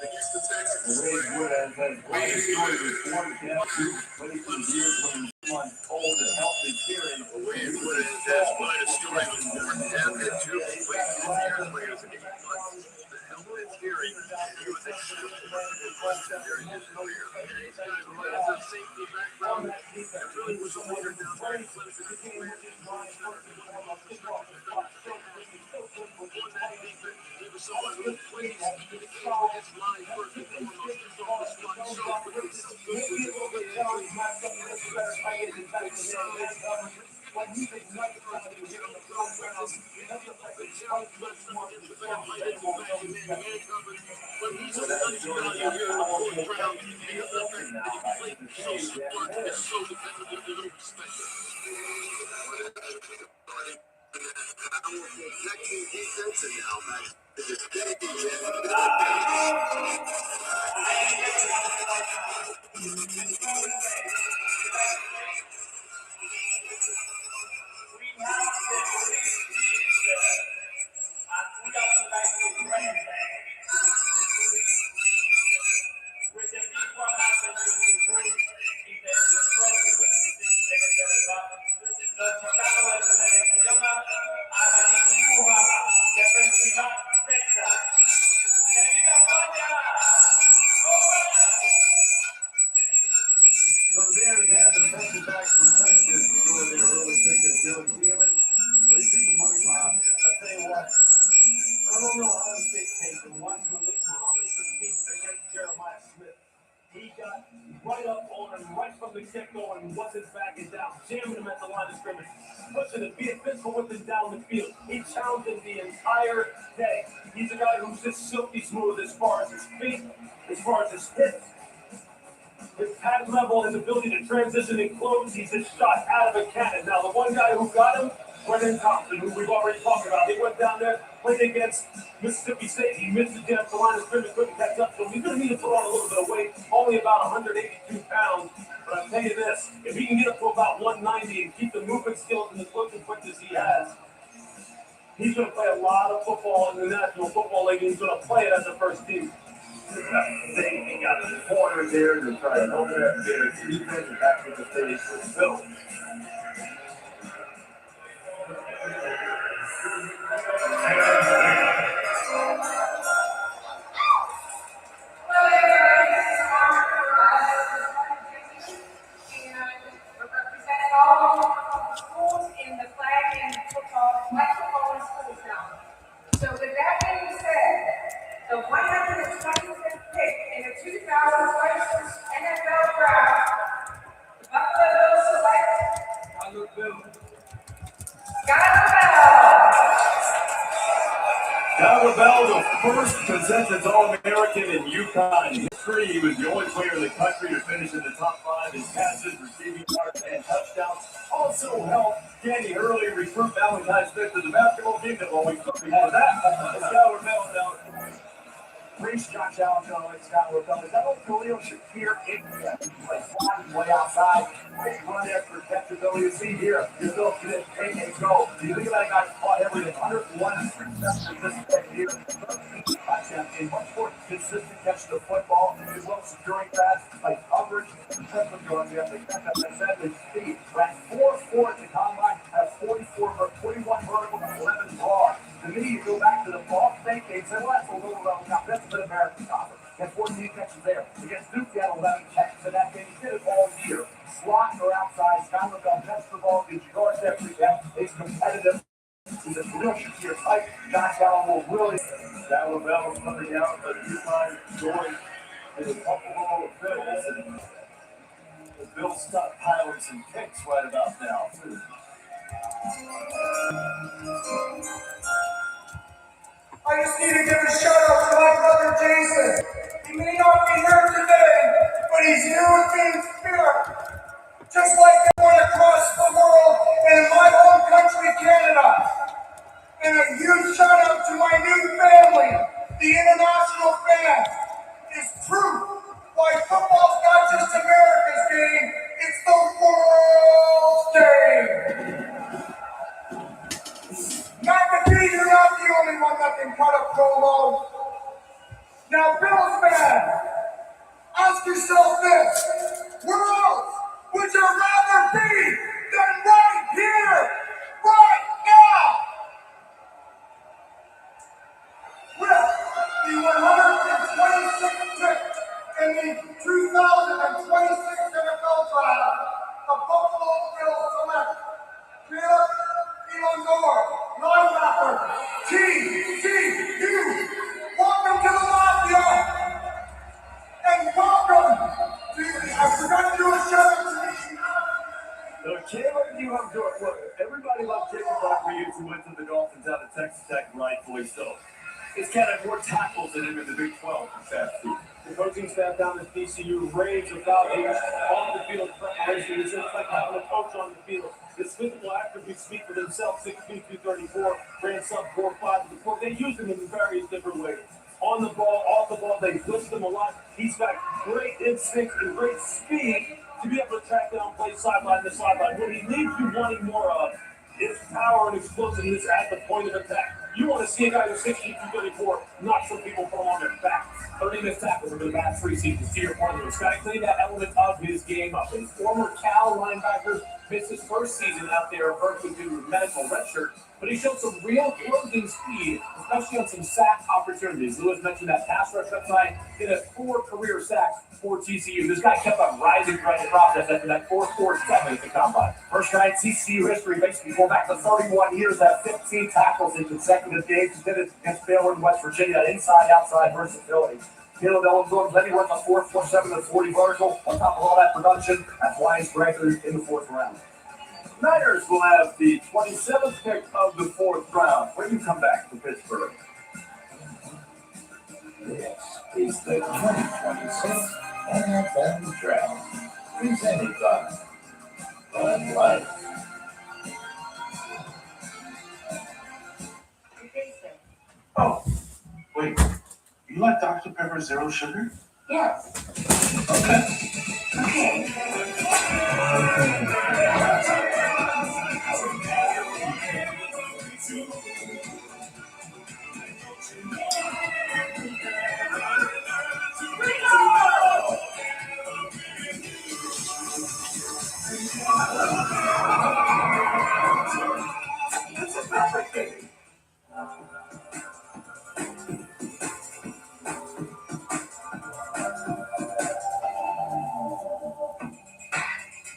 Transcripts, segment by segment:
Wood has quite a story before the camp. Played for years when he was on cold and healthy hearing. Wood has quite a story before the camp. Played for years when he was an 8 months cold and healthy hearing. He was exceptional during his career. He's got a safety background. That really was a leader down there in Clemson. He was someone who plays in the game with his mind first and foremost. He's on the spot so quickly, so good with his hands. But he's a study value here in the fourth round because of the fact that he played so smart and so defensively to be respected. Powerful protecting defense, and now back to the right up on him, right from the get-go, and wasn't backing down, jamming him at the line of scrimmage, pushing him, being physical with him down the field. He challenged him the entire day. He's a guy who's just silky smooth as far as his feet, as far as his hips, his pad level, his ability to transition and close. He's just shot out of a cannon. Now, the one guy who got him, Brennan Thompson, who we've already talked about, he went down there, played against Mississippi State. He missed the jam at the line of scrimmage, couldn't catch up. So he's going to need to put on a little bit of weight, only about 182 pounds. But I'll tell you this, if he can get up to about 190 and keep the movement skills and the looking quickness he has, he's going to play a lot of football in the National Football League, and he's going to play it as a first team. He got the corner there to try to open up their defense and back to the stage with Phil. So with that being said, the 125th pick in the 2026 NFL Draft, the Buffalo Bills select Skylar Bell, the first consensus All-American in UConn history. He was the only player in the country to finish in the top 5 in passes, receiving yards, and touchdowns. Also helped Danny Hurley recruit Valentine Smith to the basketball team that always had that. Skylar Bell now. Reese Josh Allen going Skylar Bell. Is that old Khalil Shakir in there? Like flying way outside. Run there for catchability. You see here, you still get it, take and go. You think about a guy caught everything. 101 receptions this year. Touchdown. A much more consistent catch of the football. As well as securing pass, like coverage. Defensive yards. You have to catch up and set with speed. Ran 4-4 at the combine. Has 41 vertical, 11 broad. To me, you go back to the Ball State game, so that's a little that's an American conference. He had 14 catches there. Against Duke, he had 11 catches in that game. He did it all year. Slot or outside, Skylar Bell catches the ball, gets yards every catch. He's competitive. He's a real Shakir type. Josh Allen will really. Skylar Bell coming out of UConn, going in a couple of Bills. And the Bills stockpiling some kicks right about now, too. I just need to give a shout out to my brother Jason. He may not be here today, but he's here with me in spirit. Just like everyone across the world and in my home country, Canada. And a huge shout out to my new family, the international fans. It's proof why football's not just America's game, it's the world's game. McAfee, you're not the only one that can cut a promo. Now, Bills fan, ask yourself this. Where else would you rather be than right here, right now? With the 126th pick in the 2026 NFL Draft, the Buffalo Bills select Caleb Elonor, linebacker, TCU. Welcome to the Mafia, and welcome to, I forgot to do a shout out to the Caleb, you have good. Look, everybody loved Jacob Rodriguez, who went to the Dolphins out of Texas Tech, rightfully so. It's kind of more tackles than him in the Big 12 this past season. The coaching staff down at TCU raves about him on the field preparation. It's just like having a coach on the field. His physical attributes speak for themselves. 6'2", 234, ran sub 4.5 to the court. They use him in various different ways. On the ball, off the ball, they blitz him a lot. He's got great instinct and great speed to be able to track down, play sideline to sideline. What he needs you wanting more of is power and explosiveness at the point of attack. You want to see a guy who's 6'2", 234 knock some people from on their back. 30 missed tackles over the past 3 seasons. To your point, he's got to clean that element of his game up. And former Cal linebacker missed his first season out there, virtually due to medical redshirt. But he showed some real closing speed, especially on some sack opportunities. Lewis mentioned that pass rush upside. He had 4 career sacks for TCU. This guy kept on rising throughout the process after that 4.47 at the combine. First guy in TCU history, basically go back to 31 years, that 15 tackles in consecutive games. He did it against Baylor in West Virginia, that inside-outside versatility. Caleb Ellenthorne, then he went to 4.47 and 40 vertical. On top of all that production, that's why he's drafted in the 4th round. Niners will have the 27th pick of the 4th round. When you come back to Pittsburgh. This is the 2026 NFL Draft, presented by Bud Light. Oh, wait. You like Dr. Pepper Zero Sugar? Yes. Okay.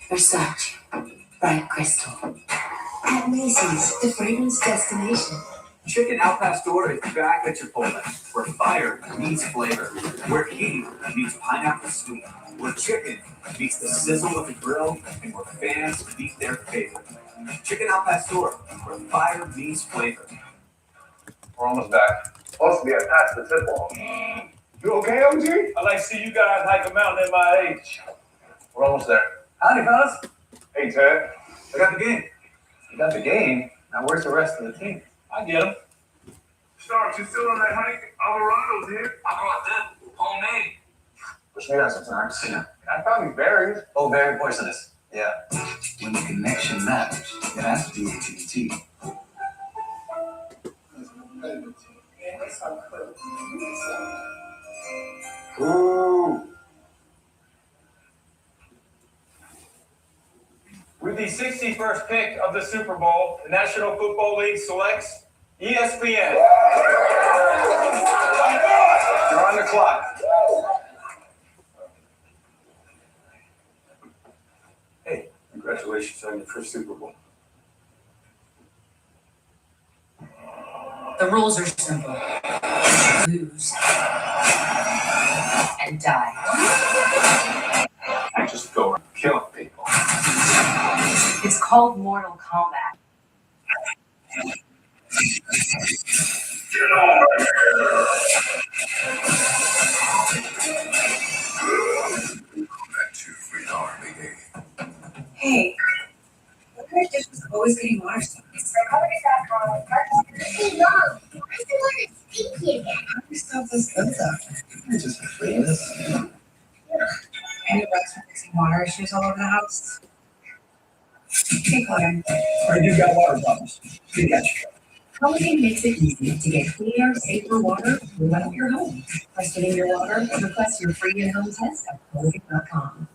Versace, bright crystal. At Macy's, the fragrance destination. Chicken al pastor is back at Chipotle, where fire meets flavor, where heat meets pineapple sweet, where chicken meets the sizzle of the grill, and where fans meet their favorite. Chicken al pastor, where fire meets flavor. We're almost back. Supposed to be past the tip off. You okay, OG? I like to see you guys hike a mountain at my age. We're almost there. Howdy, fellas. Hey, Ted. I got the game. You got the game. Now where's the rest of the team? I get him. Starks, you still on that hike? Alvarado's here. I brought them. Homemade. Push me out sometimes. Yeah. I found these berries. Oh, very poisonous. Yeah. When the connection matters, it has to be AT&T. Ooh. With the 61st pick of the Super Bowl, the National Football League selects ESPN. You're on the clock. Hey, congratulations on your first Super Bowl. The rules are simple. Lose and die. I just go around killing people. It's called Mortal Kombat. Get over here. Combat 2 radar engaged. Hey, what kind of dish was always getting water stains? Hey, Mom, I still want to stinky again. How do we stop this stuff out? You're just afraid of this. Any bugs from mixing water issues all over the house? Hey, Claire. I do got water problems. Good catch. Holiday makes it easy to get cleaner, safer water throughout your home. Questioning your water? Request your free in-home test at Colgate.com.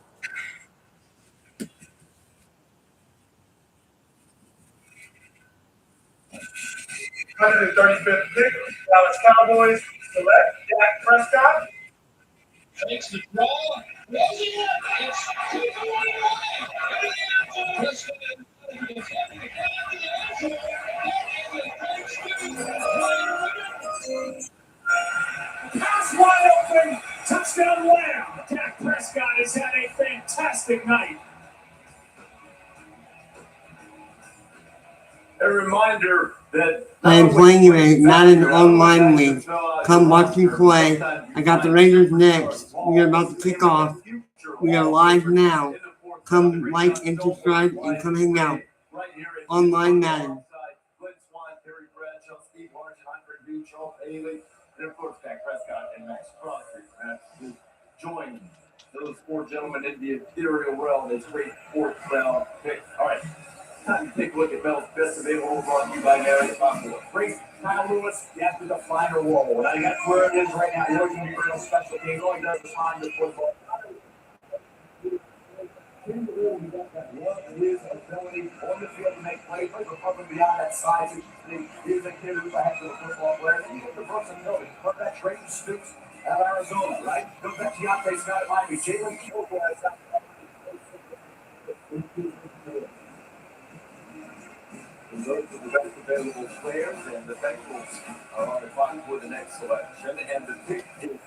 135th pick, Dallas Cowboys select Dak Prescott. Takes the draw. Rolls it up. It's 2-1. Pass wide open. Touchdown Lamb. Dak Prescott has had a fantastic night. A reminder that I am playing in a Madden online league. Come watch me play. I got the Raiders next. We are about to kick off. We are live now. Come like and subscribe and come hang out. Online Madden. And of course, Dak Prescott and Max Crosby who joined those four gentlemen in the ethereal realm. It's great fourth round pick. All right, time to take a look at Bell's best available brought to you by Mary Possible. Great Kyle Lewis, you have to define a role. And that's where it is right now. You're looking for real special teams. All he does is find the football. His ability on the field to make plays, but above and beyond that size, he's a kid who's a heck of a football player. You look at versatility. Look at Trayton Stoops at Arizona, right? Look at Deontay Scott at Miami. Jalen Kilgore has that. Those are the best available players, and the Bengals are on the clock for the next selection. And the pick is.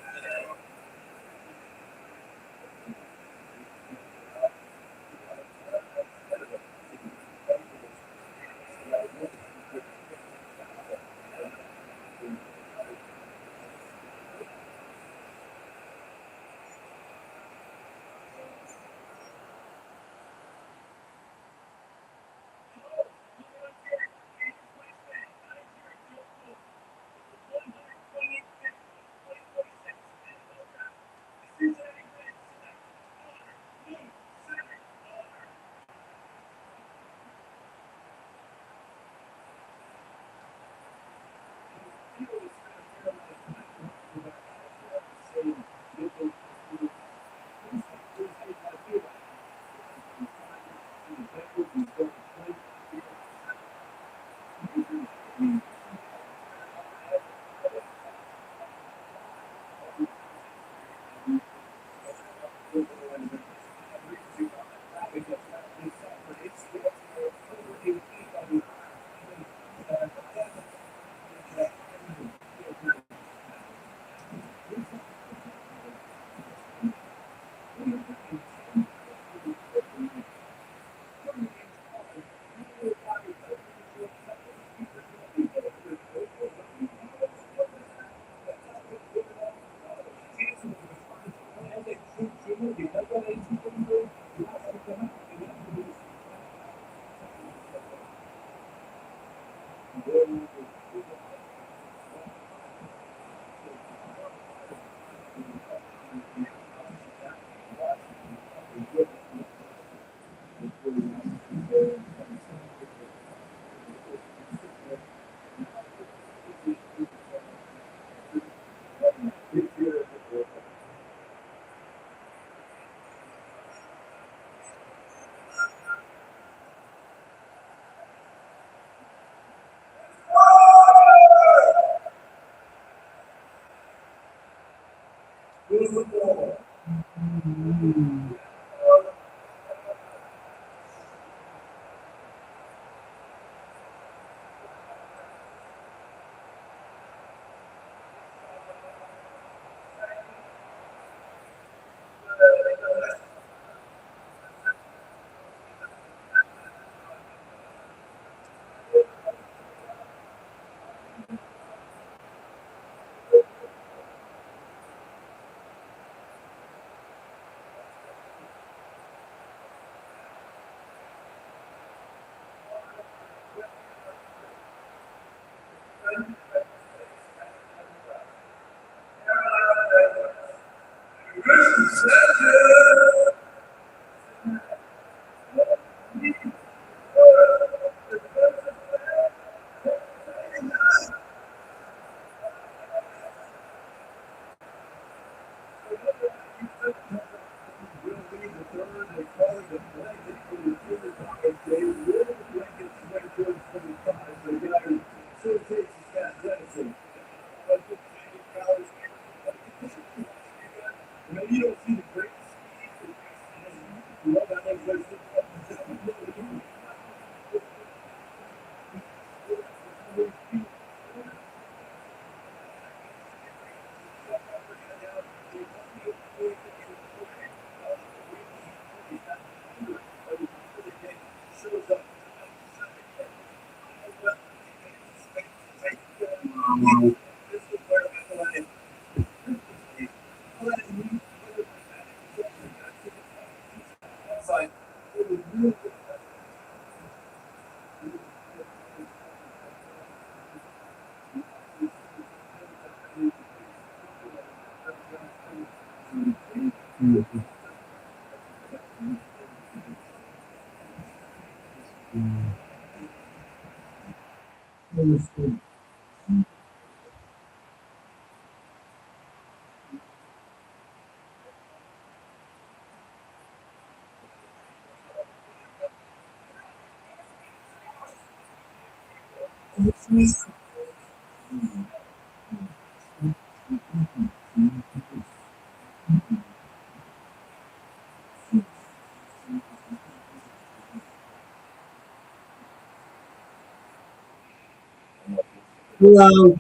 Hello.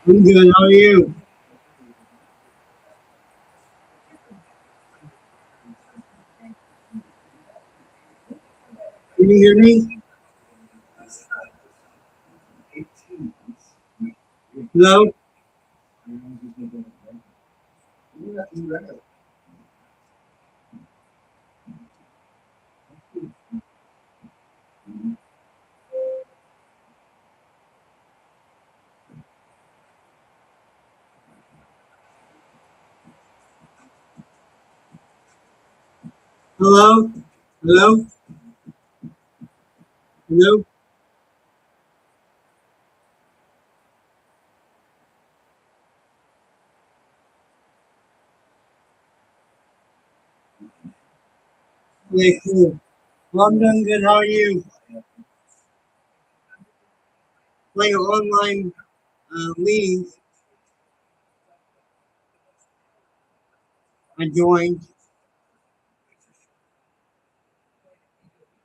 I'm good. How are you? Can you hear me? Hello? Hello? Hello? Hello? Yeah, cool. Well, I'm doing good. How are you? Playing an online league. I joined.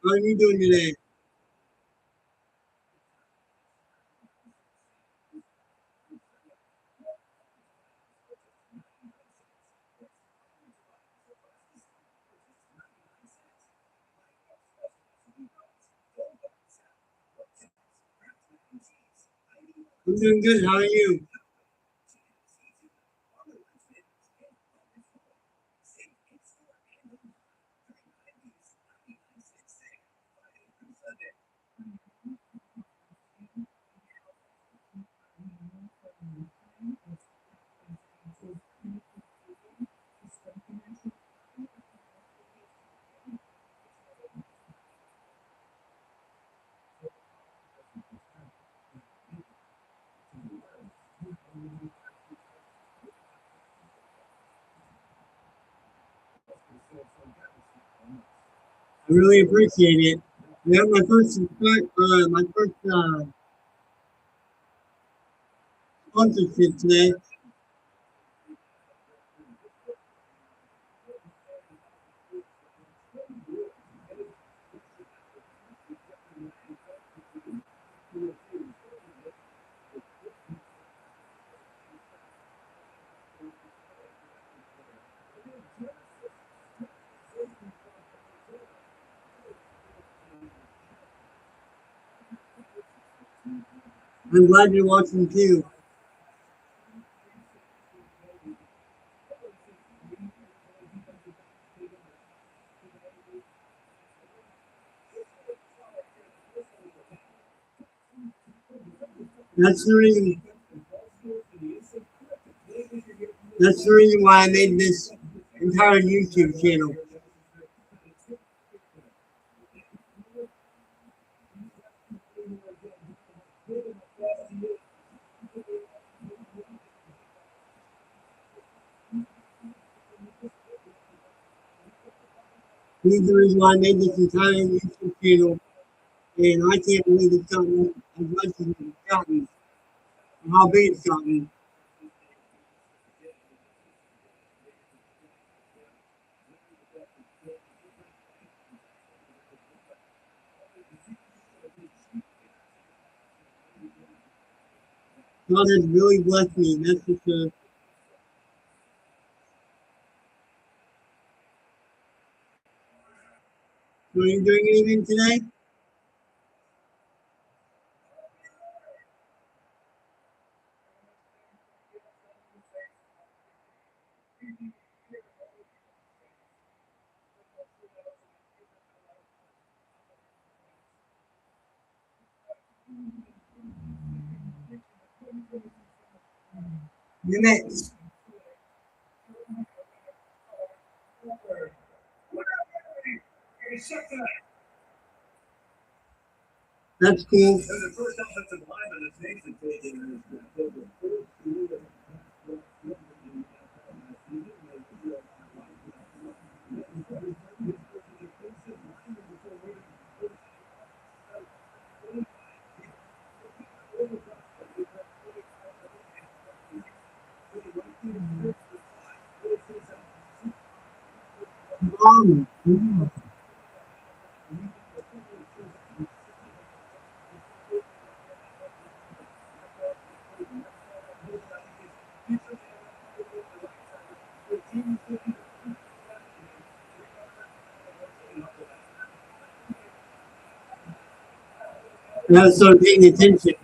How are you doing today? I'm doing good. How are you? I really appreciate it. You have my first sponsorship today. I'm glad you're watching too. That's the reason. That's the reason why I made this entire YouTube channel. He's the reason why I made this entire YouTube channel, and I can't believe it's gotten as much as it's gotten, or how big it's gotten. God has really blessed me, that's for sure. So are you doing anything today? Minutes. That's cool. And the first offensive lineman that's Nathan taken Mm. You gotta start paying attention.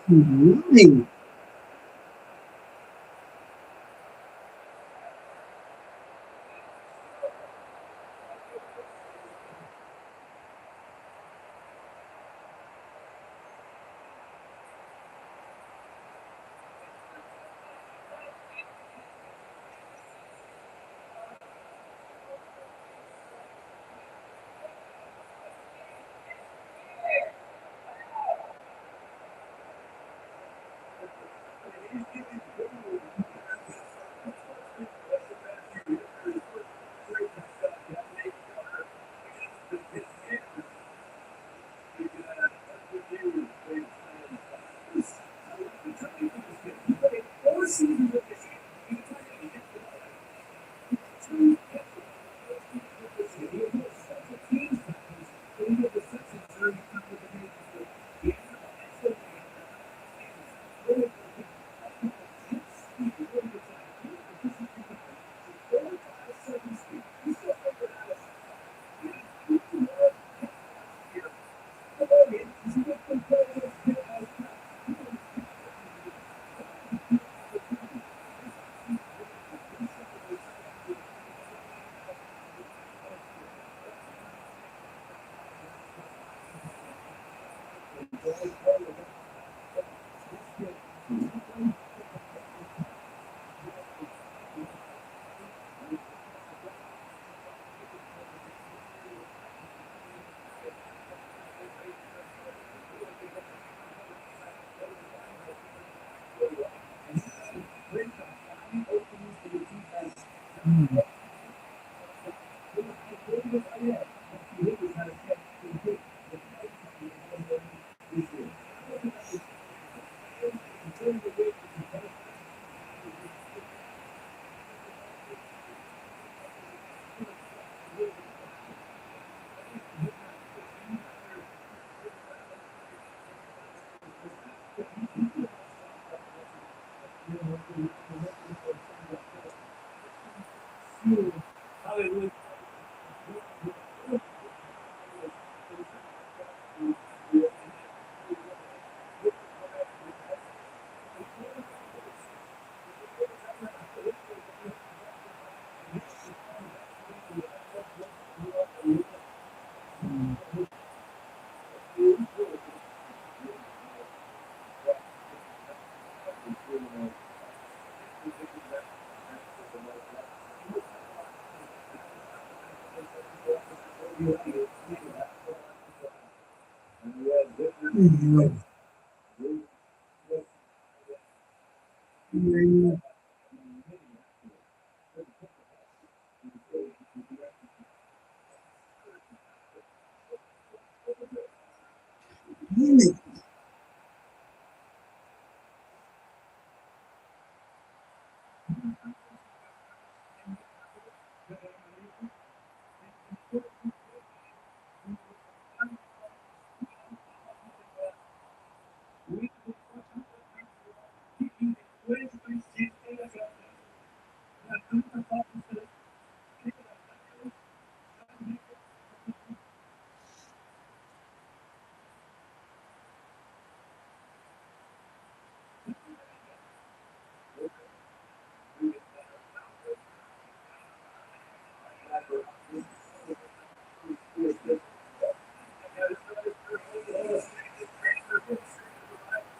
Running.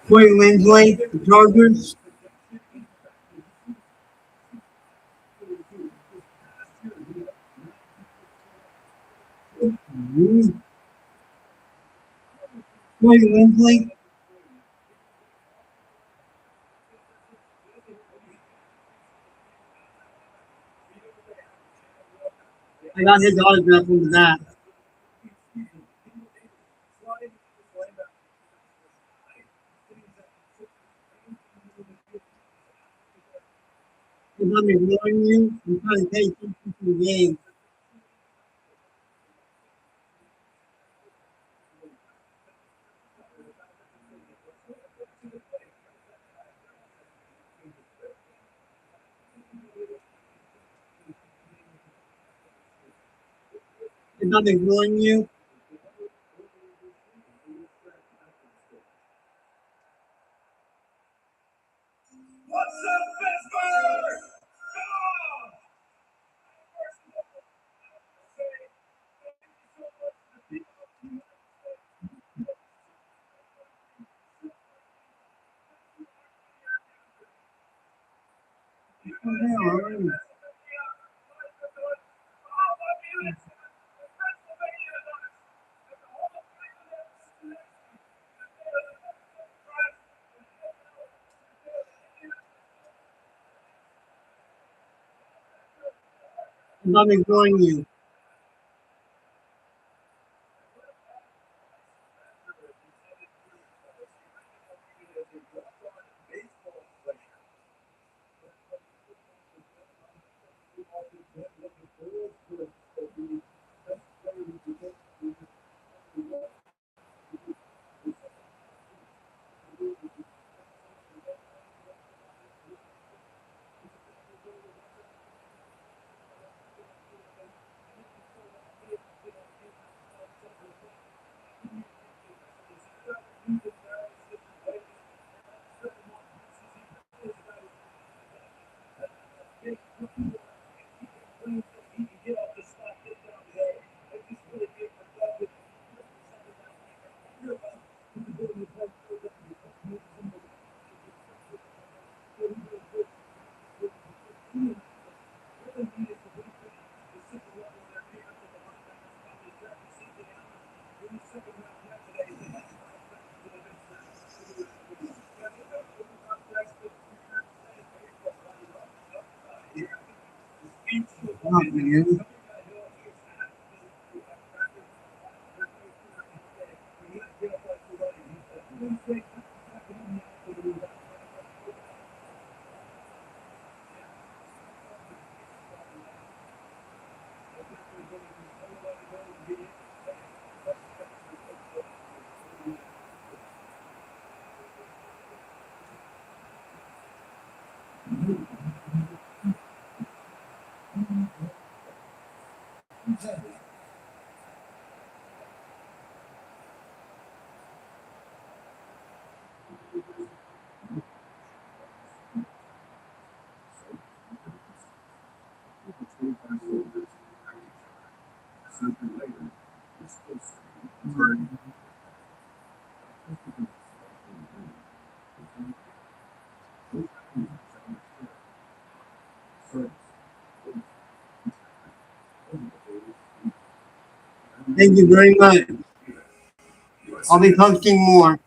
Corey Lindsley, the Chargers. Corey Lindsley. I got his autograph on that. If I'm ignoring you, I'm trying to pay attention to the game. If I'm ignoring you, What's up, Pittsburgh? if I'm ignoring you. Oh, man. Thank you very much. I'll be posting more.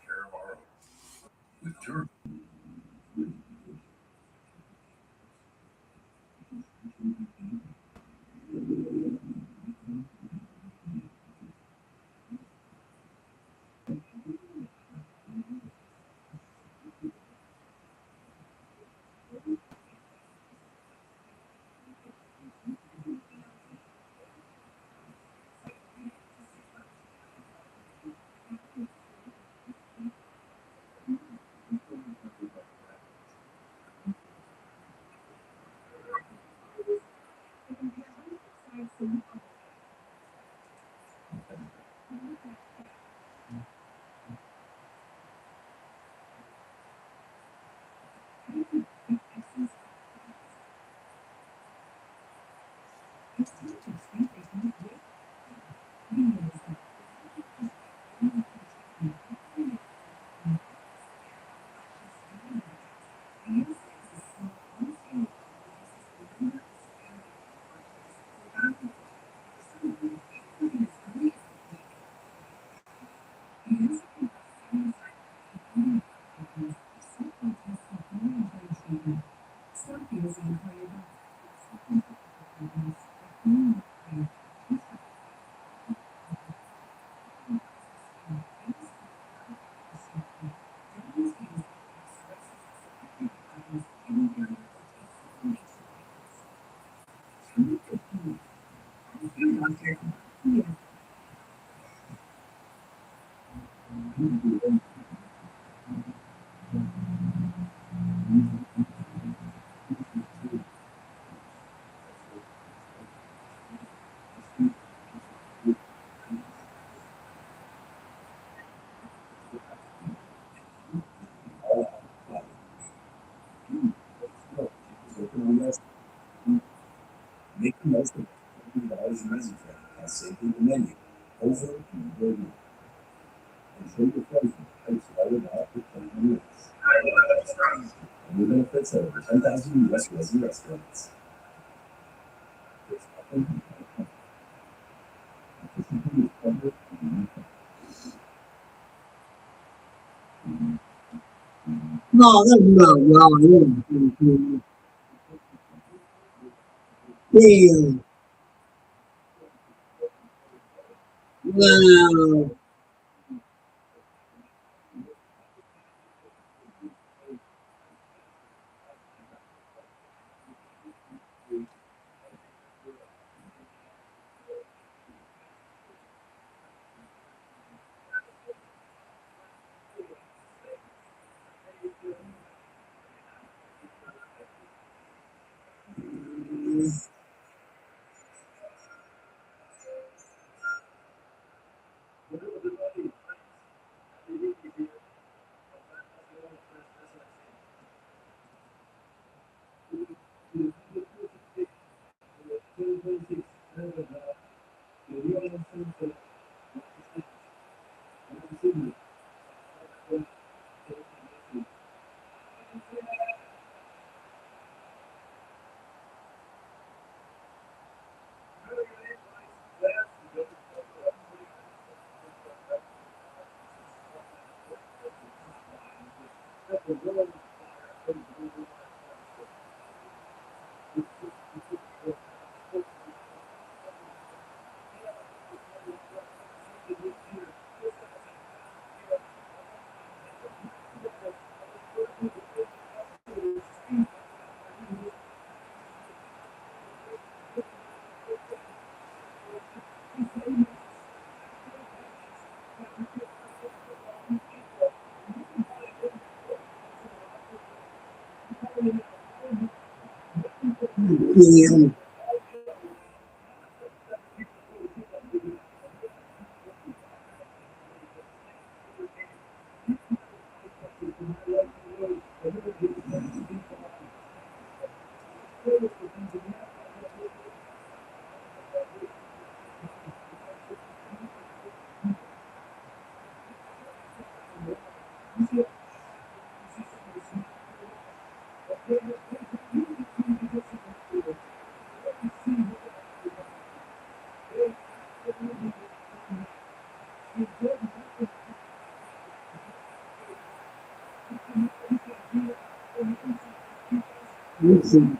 No, that's not wrong. Damn. Wow. Yeah. Listen.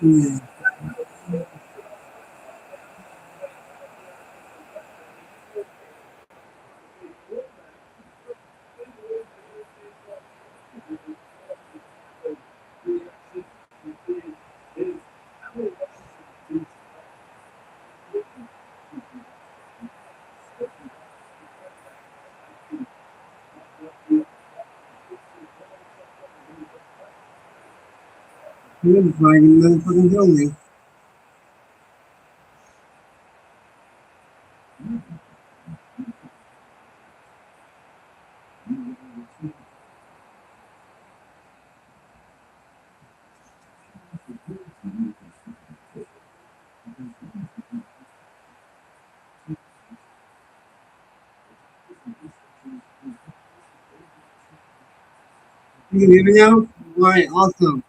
Yeah. You're fighting motherfucking kill me. You can hear me now? Alright, awesome.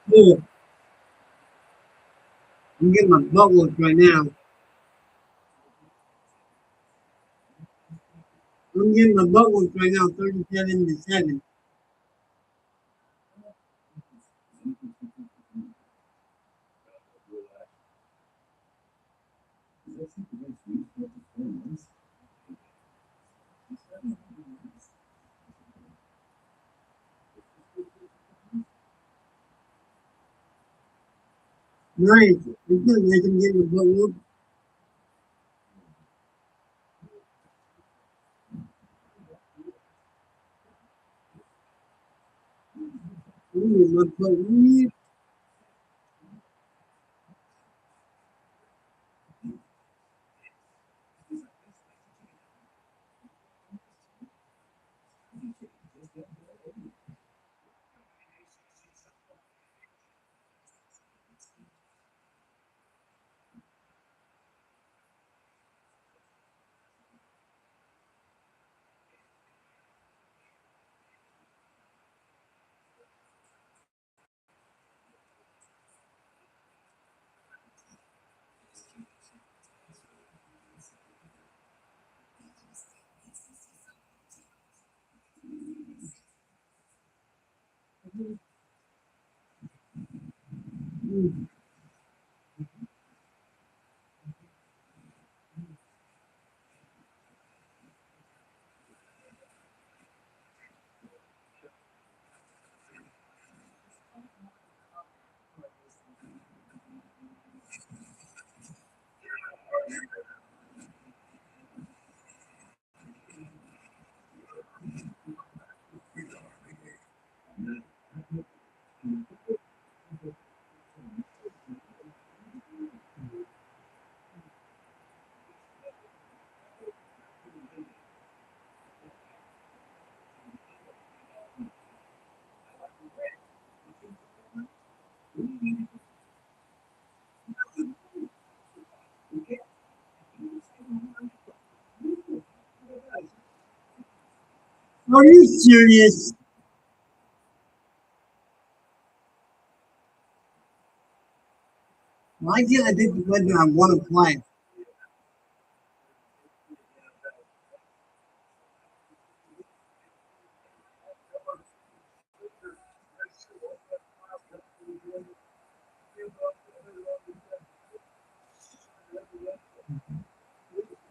Cool. I'm getting my butt whooped right now. I'm getting my butt whooped right now, 37-7. Nice. It's good. I can get my butt whooped. Ooh, my butt whooped. Are you serious? Why can't I pick the weapon I want to play?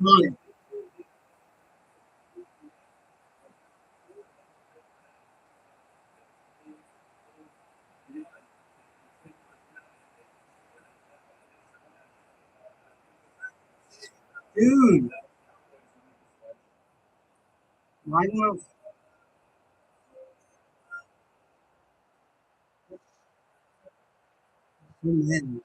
Fine. Dude. Why not? Amen.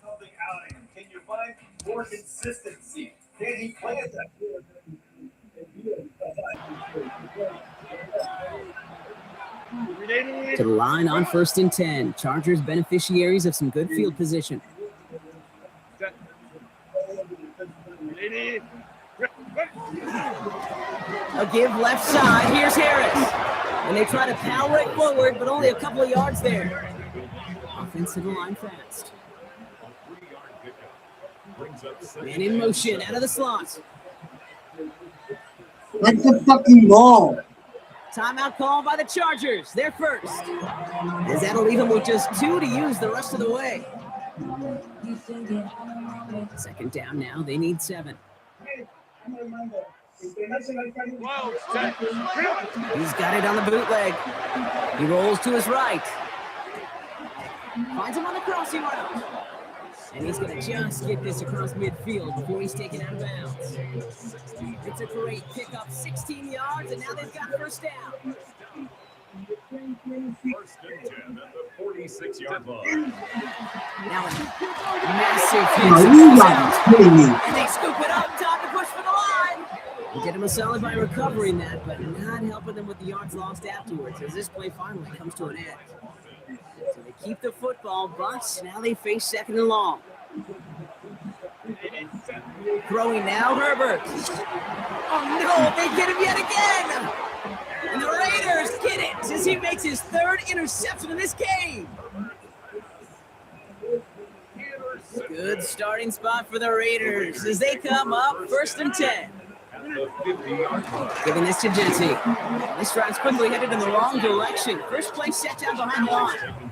Something out of him. Can you find more consistency? Can he play it that? To the line on 1st and 10. Chargers beneficiaries of some good field position. A give left side. Here's Harris. And they try to power it forward, but only a couple of yards there. Offensive line fast. Man in motion out of the slot. That's the fucking ball. Timeout call by the Chargers. They're first. As that'll leave them with just 2 to use the rest of the way. Second down now. They need 7. He's got it on the bootleg. He rolls to his right. Finds him on the crossing route. And he's going to just get this across midfield before he's taken out of bounds. It's a great pickup, 16 yards, and now they've got first down. First and 10 at the 46-yard line. Now a massive hit. Are you not kidding me? And they scoop it up, time to push for the line. We'll get him a solid by recovering that, but not helping them with the yards lost afterwards as this play finally comes to an end. So they keep the football, but now they face 2nd and long. Throwing now, Herbert. Oh no, they get him yet again. And the Raiders get it as he makes his 3rd interception in this game. Good starting spot for the Raiders as they come up 1st and 10. Giving this to Jency. This drive's quickly headed in the wrong direction. First play set down behind the line.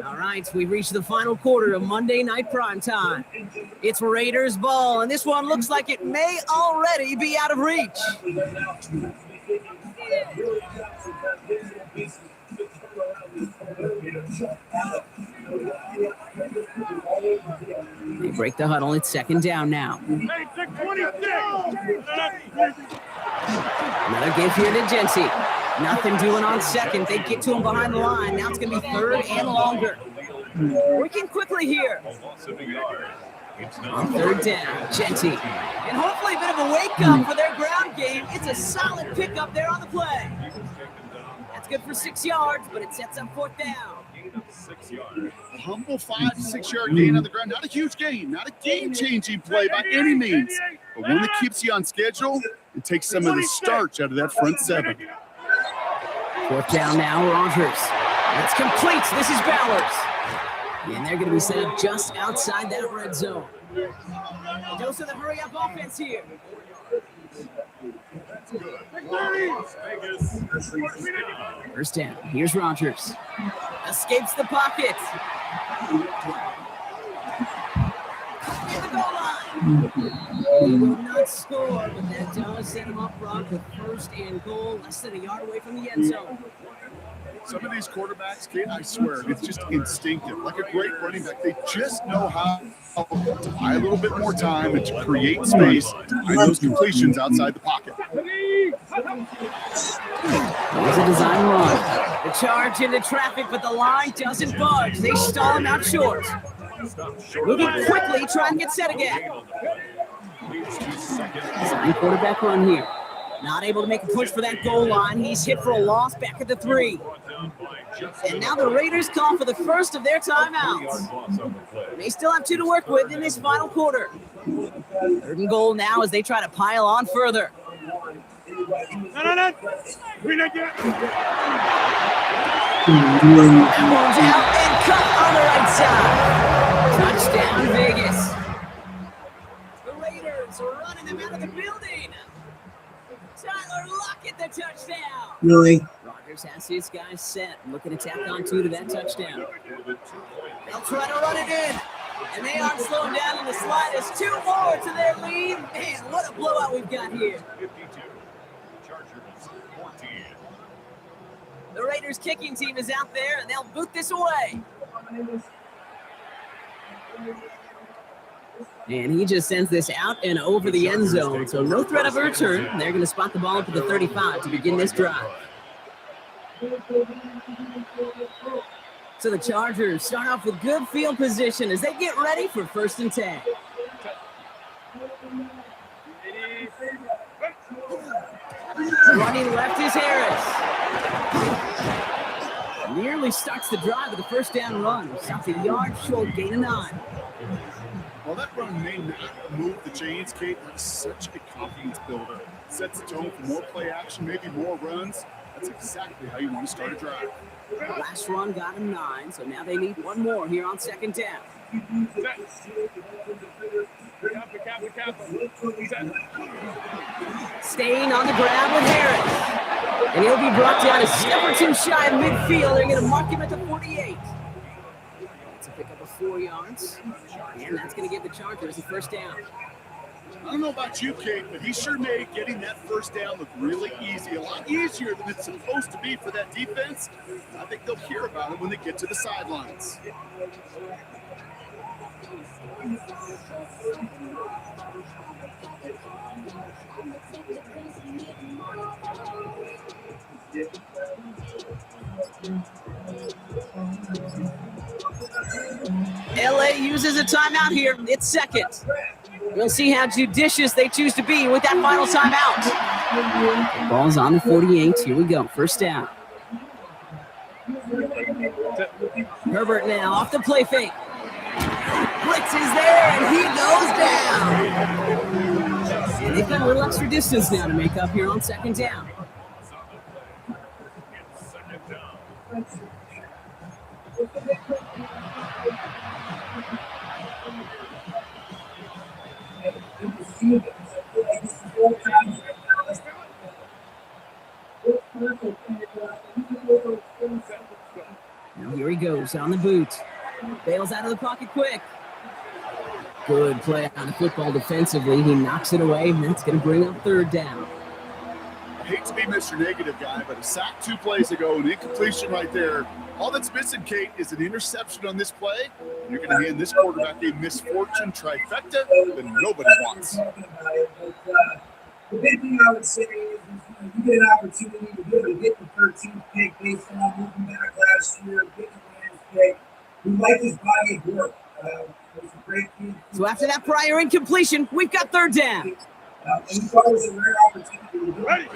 All right, we've reached the final quarter of Monday Night Primetime. It's Raiders ball, and this one looks like it may already be out of reach. They break the huddle. It's 2nd down now. Another give here to Jency. Nothing doing on 2nd. They get to him behind the line. Now it's going to be 3rd and longer. Working quickly here. On 3rd down, Jency. And hopefully a bit of a wake-up for their ground game. It's a solid pickup there on the play. That's good for 6 yards, but it sets up 4th down. A humble 5 to 6 yard gain on the ground. Not a huge gain, not a game-changing play by any means, but one that keeps you on schedule and takes some of the starch out of that front 7. 4th down now, Rogers. It's complete. This is Bowers. And they're going to be set up just outside that red zone. Dose of the hurry-up offense here. First down. Here's Rogers. Escapes the pocket. At the goal line. He will not score, but that does set him up front with 1st and goal, less than a yard away from the end zone. Some of these quarterbacks, Kate, I swear, it's just instinctive. Like a great running back, they just know how to buy a little bit more time and to create space to find those completions outside the pocket. There's a design run. The charge into traffic, but the line doesn't budge. They stall him out short. Moving quickly, try and get set again. Design quarterback run here. Not able to make a push for that goal line. He's hit for a loss back at the 3. And now the Raiders call for the first of their timeouts. They still have 2 to work with in this final quarter. 3rd and goal now as they try to pile on further. No. We not yet. That one's out and cut on the right side. Touchdown, Vegas. The Raiders are running them out of the building. Tyler Lockett, the touchdown. Really? Rodgers has his guys set, looking to tack on 2 to that touchdown. They'll try to run it in, and they aren't slowing down in the slightest. 2 more to their lead. Man, what a blowout we've got here. The Raiders kicking team is out there, and they'll boot this away. And he just sends this out and over the end zone. So no threat of a return. They're going to spot the ball up at the 35 to begin this drive. So the Chargers start off with good field position as they get ready for 1st and 10. Running left is Harris. Nearly starts the drive with a 1st down run. Stops a yard short, gain of 9. While that run may not move the chains, Kate, that's such a confidence builder. Sets the tone for more play action, maybe more runs. That's exactly how you want to start a drive. Last run got him 9, so now they need 1 more here on 2nd down. Staying on the ground with Harris. And he'll be brought down a step or 2 shy of midfield. They're going to mark him at the 48. That's a pick up of 4 yards. And that's going to give the Chargers a 1st down. I don't know about you, Kate, but he sure made getting that 1st down look really easy. A lot easier than it's supposed to be for that defense. I think they'll hear about it when they get to the sidelines. LA uses a timeout here. It's 2nd. We'll see how judicious they choose to be with that final timeout. Ball's on the 48. Here we go. 1st down. Herbert now off the play fake. Blitz is there, and he goes down. And they've got a little extra distance now to make up here on 2nd down. Now here he goes on the boot. Bails out of the pocket quick. Good play on the football defensively. He knocks it away, and that's going to bring up 3rd down. I hate to be Mr. Negative guy, but a sack 2 plays ago, an incompletion right there. All that's missing, Kate, is an interception on this play. And you're going to hand this quarterback a misfortune trifecta that nobody wants. The big thing I would say is you get an opportunity to be able to get the 13th pick based on moving back last year, get the Rams pick. We like his body of work. It's a great kid. So after that prior incompletion, we've got 3rd down. And he thought it was a rare opportunity to do it.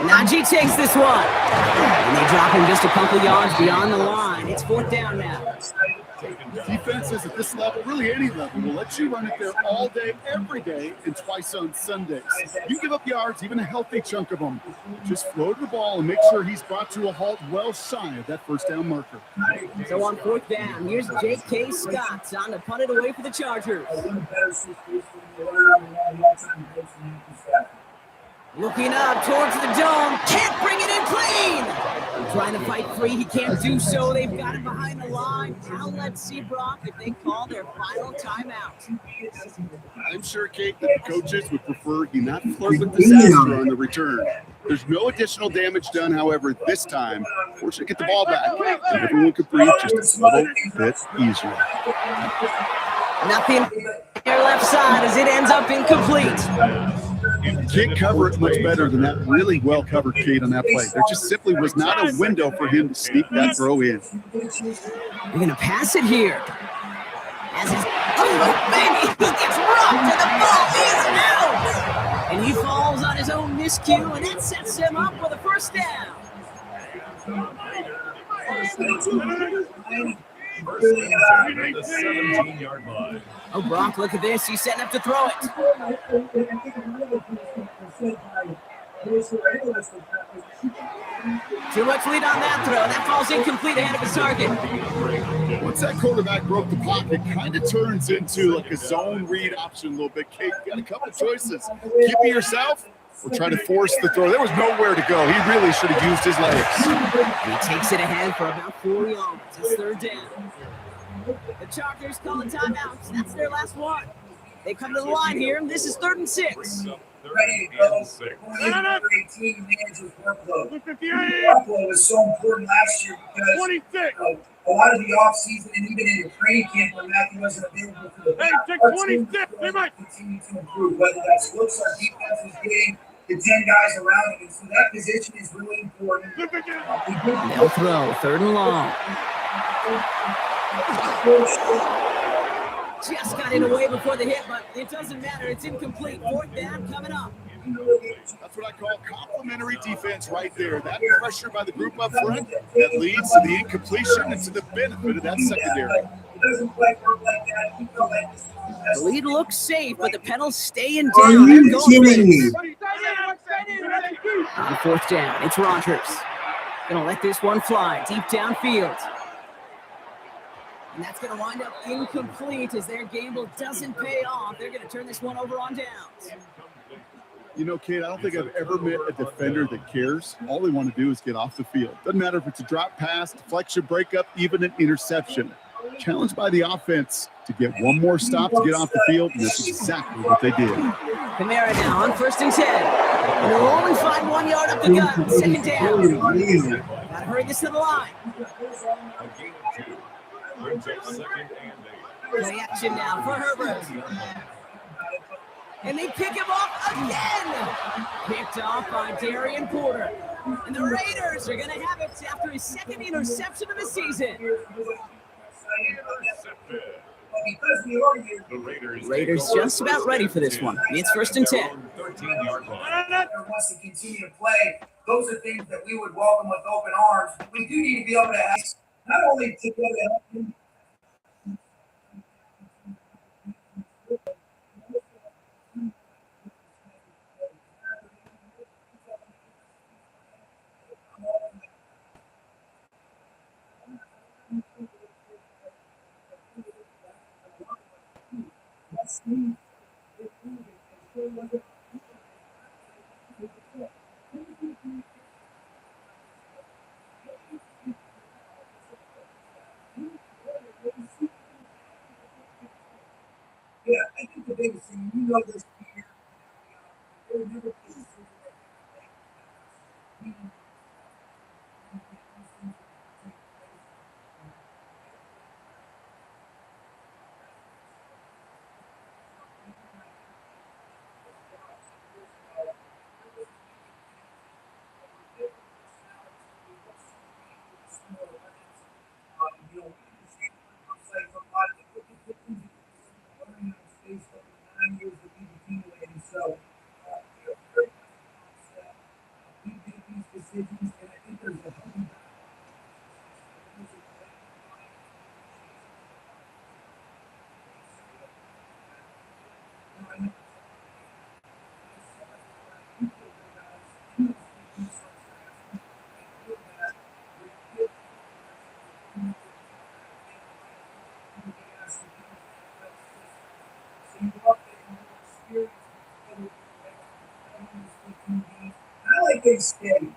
Najee takes this one. And they drop him just a couple yards beyond the line. It's 4th down now. Defenses at this level, really any level, will let you run it there all day, every day, and twice on Sundays. You give up yards, even a healthy chunk of them. Just float the ball and make sure he's brought to a halt well shy of that 1st down marker. So on 4th down, here's J.K. Scott on to punt it away for the Chargers. Looking up towards the dome, can't bring it in clean. Trying to fight free, he can't do so. They've got him behind the line. Now let's see, Brock, if they call their final timeout. I'm sure, Kate, that the coaches would prefer he not flirt with disaster on the return. There's no additional damage done, however, this time. Fortunately, get the ball back, and everyone could breathe just a little bit easier. Nothing their left side as it ends up incomplete. You can't cover it much better than that really well-covered Cade on that play. There just simply was not a window for him to sneak that throw in. They're going to pass it here. As his, baby, he gets rocked and the ball is out. And he falls on his own miscue, and that sets him up with a first down. First and 10 at the 17-yard line. Oh, Brock, look at this. He's setting up to throw it. Too much lead on that throw. That falls incomplete ahead of his target. Once that quarterback broke the pocket, it kind of turns into like a zone read option a little bit. Kate, you got a couple of choices. Keep it yourself or try to force the throw. There was nowhere to go. He really should have used his legs. He takes it ahead for about 4 yards. It's third down. The Chargers call a timeout. That's their last one. They come to the line here, and this is 3rd and 6. Ready to go. 18 managers workload. Workload was so important last year because a lot of the offseason and even in the training camp when Matthew wasn't available for the back, our team continue to improve. Whether that's looks our defense is getting the 10 guys around him, and so that position is really important. They'll throw 3rd and long. Just got it away before the hit, but it doesn't matter. It's incomplete. 4th down coming up. That's what I call complimentary defense right there. That pressure by the group up front that leads to the incompletion and to the benefit of that secondary. The lead looks safe, but the pedals staying down. Are you kidding me? On 4th down, it's Rogers. Gonna let this one fly deep downfield. And that's going to wind up incomplete as their gamble doesn't pay off. They're going to turn this one over on downs. You know, Kate, I don't think I've ever met a defender that cares. All they want to do is get off the field. Doesn't matter if it's a drop pass, deflection, breakup, even an interception. Challenged by the offense to get one more stop to get off the field, and that's exactly what they did. Kamara now on 1st and 10. And they'll only find 1 yard up the gut. 2nd down. Got to hurry this to the line. Play action now for Herbert. And they pick him off again. Picked off by Darian Porter. And the Raiders are going to have it after his 2nd interception of the season. Raiders just about ready for this one. It's 1st and 10. Wants to continue to play. Those are things that we would welcome with open arms. We do need to be able to have not only to be able to help him. Yeah, I think the biggest thing, you know this year, there were never cases so we make these decisions, and I think there's a I like big steady.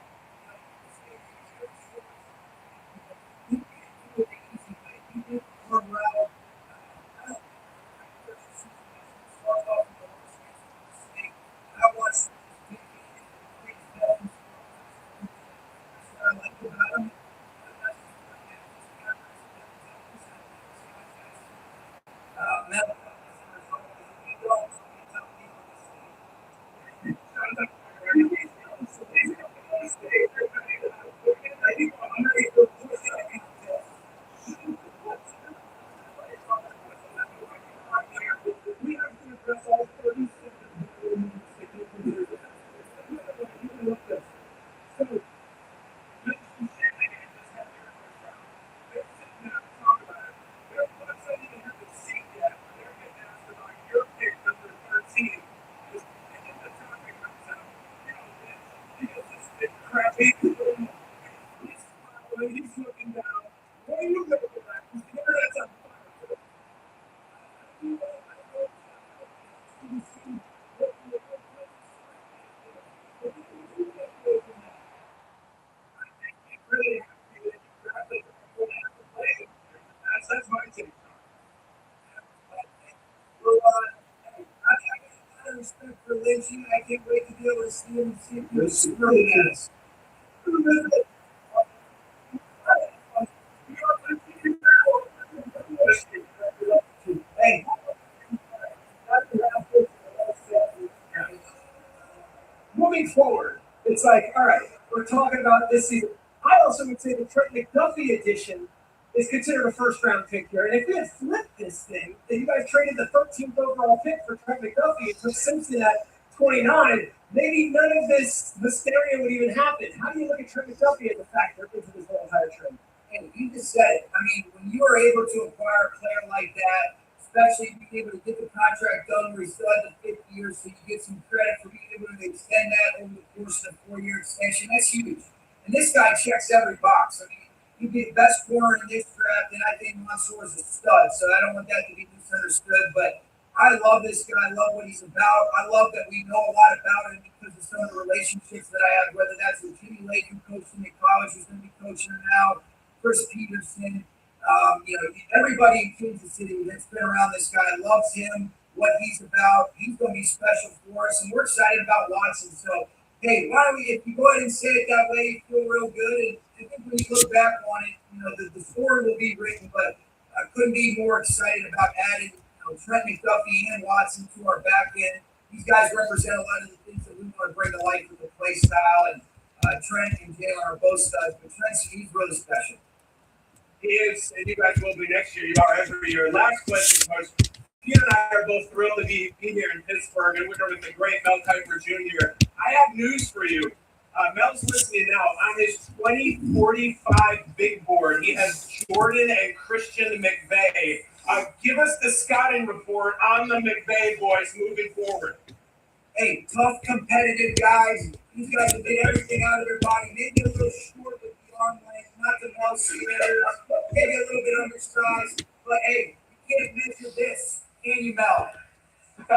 attention. I can't wait to be able to see him and see if he was really nice. Hey. Moving forward, it's like, all right, we're talking about this season. I also would say the Trent McDuffie edition is considered a first-round pick here. And if you had flipped this thing, and you guys traded the 13th overall pick for Trent McDuffie and took Simpson at 29, maybe none of this hysteria would even happen. How do you look at Trent McDuffie as a factor into this whole entire trade? And you just said it. I mean, when you are able to acquire a player like that, especially being able to get the contract done where he's still at the 5th year, so you get some credit for being able to extend that over the course of a 4-year extension, that's huge. And this guy checks every box. I mean, he'd be the best corner in this draft, and I think Mansour is a stud, so I don't want that to be misunderstood. But I love this guy. I love what he's about. I love that we know a lot about him because of some of the relationships that I have, whether that's with Jimmy Lake, who coached him at college, who's going to be coaching him now, Chris Peterson. Everybody in Kansas City that's been around this guy loves him, what he's about. He's going to be special for us, and we're excited about Watson. So, hey, why don't we, if you go ahead and say it that way, you feel real good. And I think when you look back on it, the story will be written, but I couldn't be more excited about adding Trent McDuffie and Watson to our back end. These guys represent a lot of the things that we want to bring to life with the play style. And Trent and Jalen are both studs, but he's really special. He is, and you guys will be next year. You are every year. Last question, Coach. You and I are both thrilled to be here in Pittsburgh, and we're with the great Mel Kiper Jr. I have news for you. Mel's listening now. On his 2045 big board, he has Jordan and Christian McVay. Give us the scouting report on the McVay boys moving forward. Hey, tough, competitive guys. These guys have made everything out of their body. Maybe a little short with the arm length, not the Mel Sanders, maybe a little bit undersized. But hey, you can't measure this, can you, Mel? Let's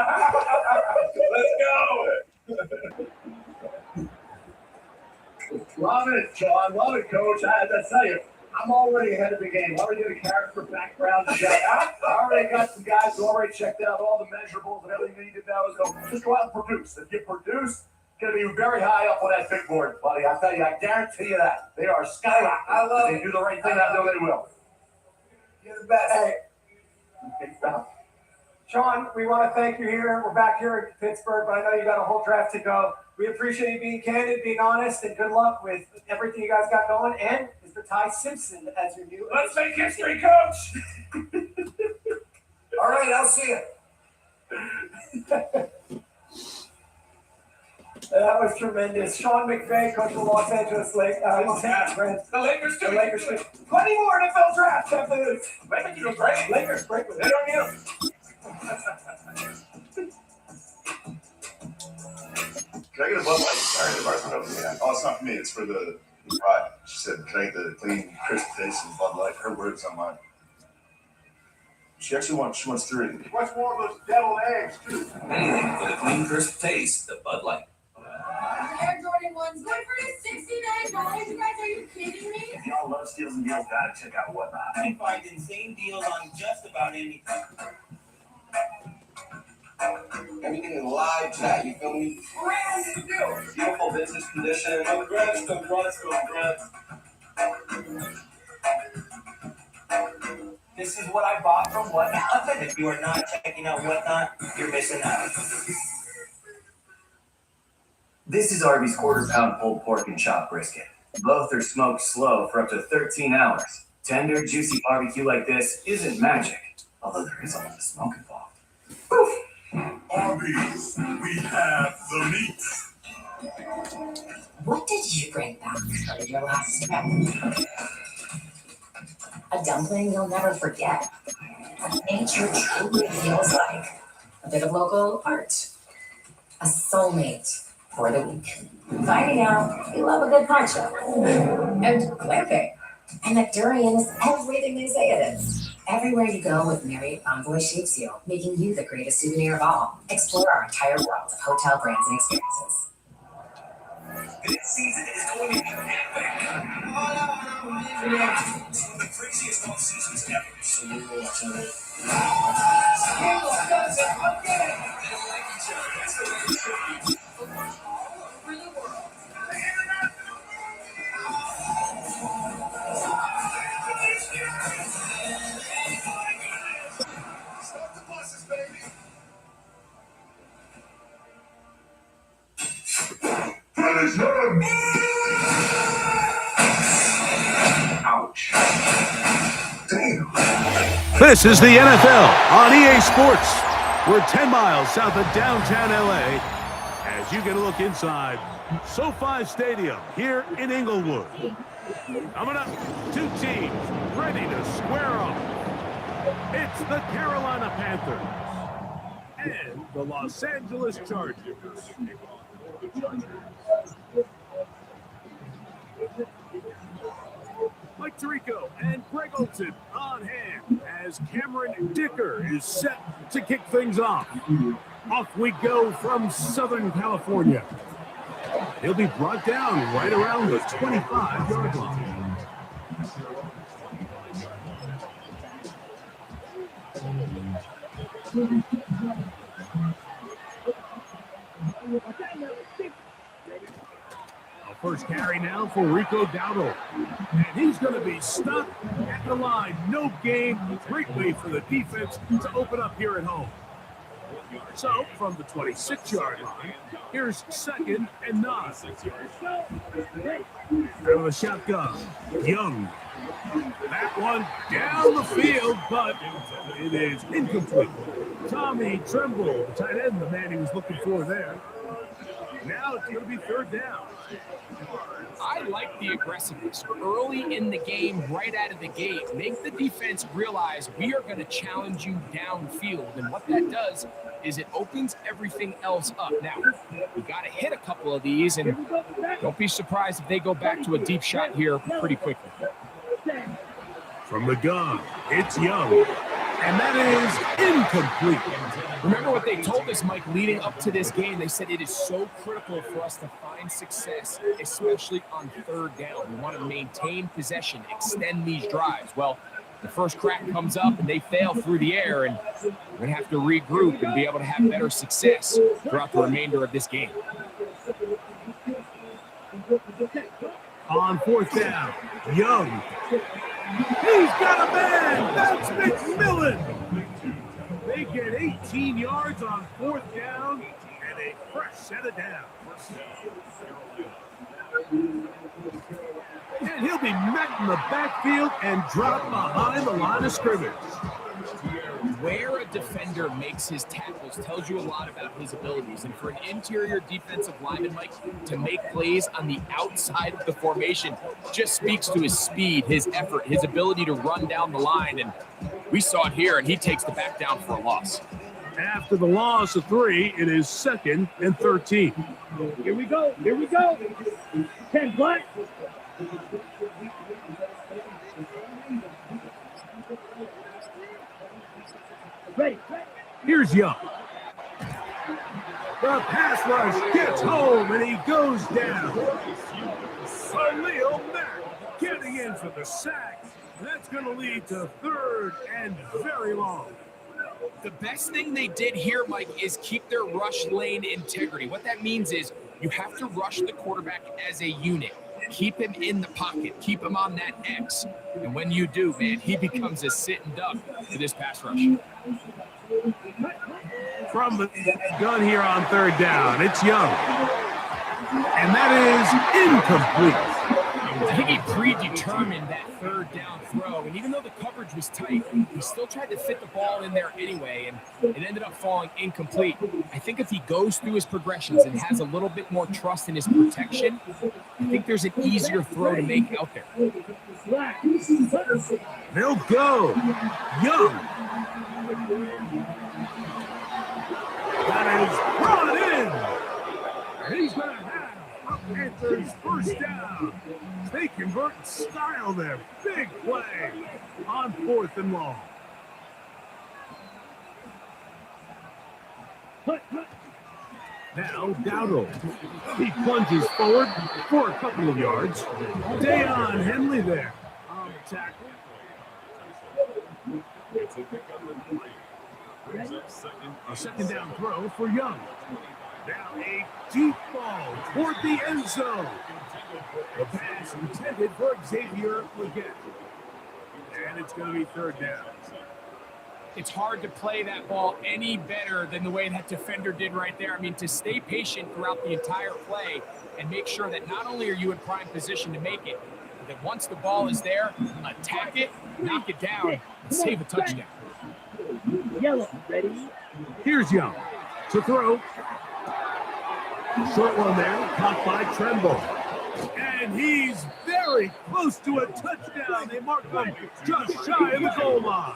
go. Love it, John. Love it, Coach. I have to tell you, I'm already ahead of the game. Already did a character background check. I already got some guys who already checked out all the measurables and everything you need to know. So just go out and produce. If you produce, it's going to be very high up on that big board, buddy. I tell you, I guarantee you that. They are skyrocketing. I love it. They do the right thing. I know they will. You're the best. Hey. Sean, we want to thank you here. We're back here in Pittsburgh, but I know you got a whole draft to go. We appreciate you being candid, being honest, and good luck with everything you guys got going. And Mr. Ty Simpson as your new. Let's make history, Coach. All right, I'll see you. That was tremendous. Sean McVay, coach of the Los Angeles Lakers. The Lakers too. The Lakers too. Plenty more NFL drafts after this. Lakers doing great. Lakers break with it. They don't need them. Can I get a Bud Light? Sorry, the bar's yeah. Oh, it's not for me. It's for the bride. She said, can I get the clean, crisp taste of Bud Light? Her words on mine. She wants 3. What's more of those deviled eggs, too? Anything for the clean, crisp taste of Bud Light. Air Jordan 1s good for $69. You guys, are you kidding me? If y'all love steals and deals, gotta check out Whatnot. You can find insane deals on just about anything. Everything in live chat, you feel me? Brand new. Beautiful business condition. Congrats. This is what I bought from Whatnot. And if you are not checking out Whatnot, you're missing out. This is Arby's quarter-pound pulled pork and chopped brisket. Both are smoked slow for up to 13 hours. Tender, juicy barbecue like this isn't magic, although there is a lot of smoke involved. Woof. Arby's, we have the meat. What did you bring back for your last trip? A dumpling you'll never forget. What nature truly feels like. A bit of local art. A soulmate for the week. Finding out you love a good poncho. And glamping. And that durian is everything they say it is. Everywhere you go with Marriott Envoy shapes you, making you the greatest souvenir of all. Explore our entire world of hotel brands and experiences. This season is going to be epic. Some of the craziest off seasons ever. This is the NFL on EA Sports. We're 10 miles south of downtown LA as you get a look inside SoFi Stadium here in Inglewood. Coming up, two teams ready to square off. It's the Carolina Panthers and the Los Angeles Chargers. Mike Tirico and Greg Olsen on hand as Cameron Dicker is set to kick things off. Off we go from Southern California. He'll be brought down right around the 25-yard line. First carry now for Rico Dowdle. And he's going to be stuck at the line. No gain. Great way for the defense to open up here at home. So, from the 26-yard line, here's 2nd and 9. Out of the shotgun, Young. That one down the field, but it is incomplete. Tommy Tremble, the tight end, the man he was looking for there. Now it's going to be 3rd down. I like the aggressiveness early in the game, right out of the gate. Make the defense realize we are going to challenge you downfield. And what that does is it opens everything else up. Now, we got to hit a couple of these, and don't be surprised if they go back to a deep shot here pretty quickly. From the gun, it's Young. And that is incomplete. Remember what they told us, Mike, leading up to this game? They said it is so critical for us to find success, especially on 3rd down. We want to maintain possession, extend these drives. Well, the first crack comes up and they fail through the air, and we're going to have to regroup and be able to have better success throughout the remainder of this game. On 4th down, Young. He's got a man! That's McMillan! They get 18 yards on 4th down and a fresh set of downs. And he'll be met in the backfield and dropped behind the line of scrimmage. Where a defender makes his tackles tells you a lot about his abilities. And for an interior defensive lineman, Mike, to make plays on the outside of the formation just speaks to his speed, his effort, his ability to run down the line. And we saw it here, and he takes the back down for a loss. After the loss of 3, it is 2nd and 13. Here we go. 10 black. Ready. Here's Young. The pass rush gets home, and he goes down. Khalil Mack getting in for the sack. That's going to lead to 3rd and very long. The best thing they did here, Mike, is keep their rush lane integrity. What that means is you have to rush the quarterback as a unit. Keep him in the pocket. Keep him on that X. And when you do, man, he becomes a sitting duck to this pass rush. From the gun here on 3rd down, it's Young. And that is incomplete. I think he predetermined that 3rd down throw, and even though the coverage was tight, he still tried to fit the ball in there anyway, and it ended up falling incomplete. I think if he goes through his progressions and has a little bit more trust in his protection, I think there's an easier throw to make out there. They'll go. Young. That is brought in. And he's going to have Panthers 1st down. They convert in style there. Big play on 4th and long. Now Dowdle. He plunges forward for a couple of yards. Deion Henley there on the tackle. A 2nd down throw for Young. Now a deep ball toward the end zone. The pass intended for Xavier Leggett. And it's going to be 3rd down. it's hard to play that ball any better than the way that defender did right there. I mean, to stay patient throughout the entire play and make sure that not only are you in prime position to make it, but that once the ball is there, attack it, knock it down, and save a touchdown. Yellow, ready? Here's Young to throw. Short one there, caught by Tremble. And he's very close to a touchdown. They mark him just shy of the goal line.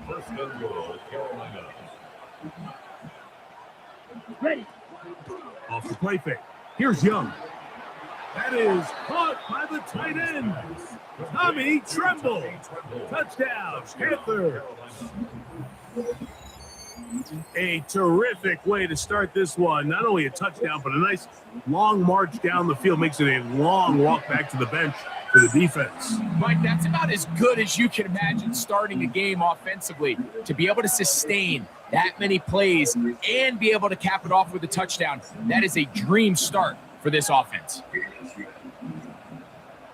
First and goal, Carolina. Ready. Off the play fake. Here's Young. That is caught by the tight end, Tommy Tremble. Touchdown, Panthers. A terrific way to start this one. Not only a touchdown, but a nice long march down the field. Makes it a long walk back to the bench for the defense. Mike, that's about as good as you can imagine starting a game offensively. To be able to sustain that many plays and be able to cap it off with a touchdown, that is a dream start for this offense.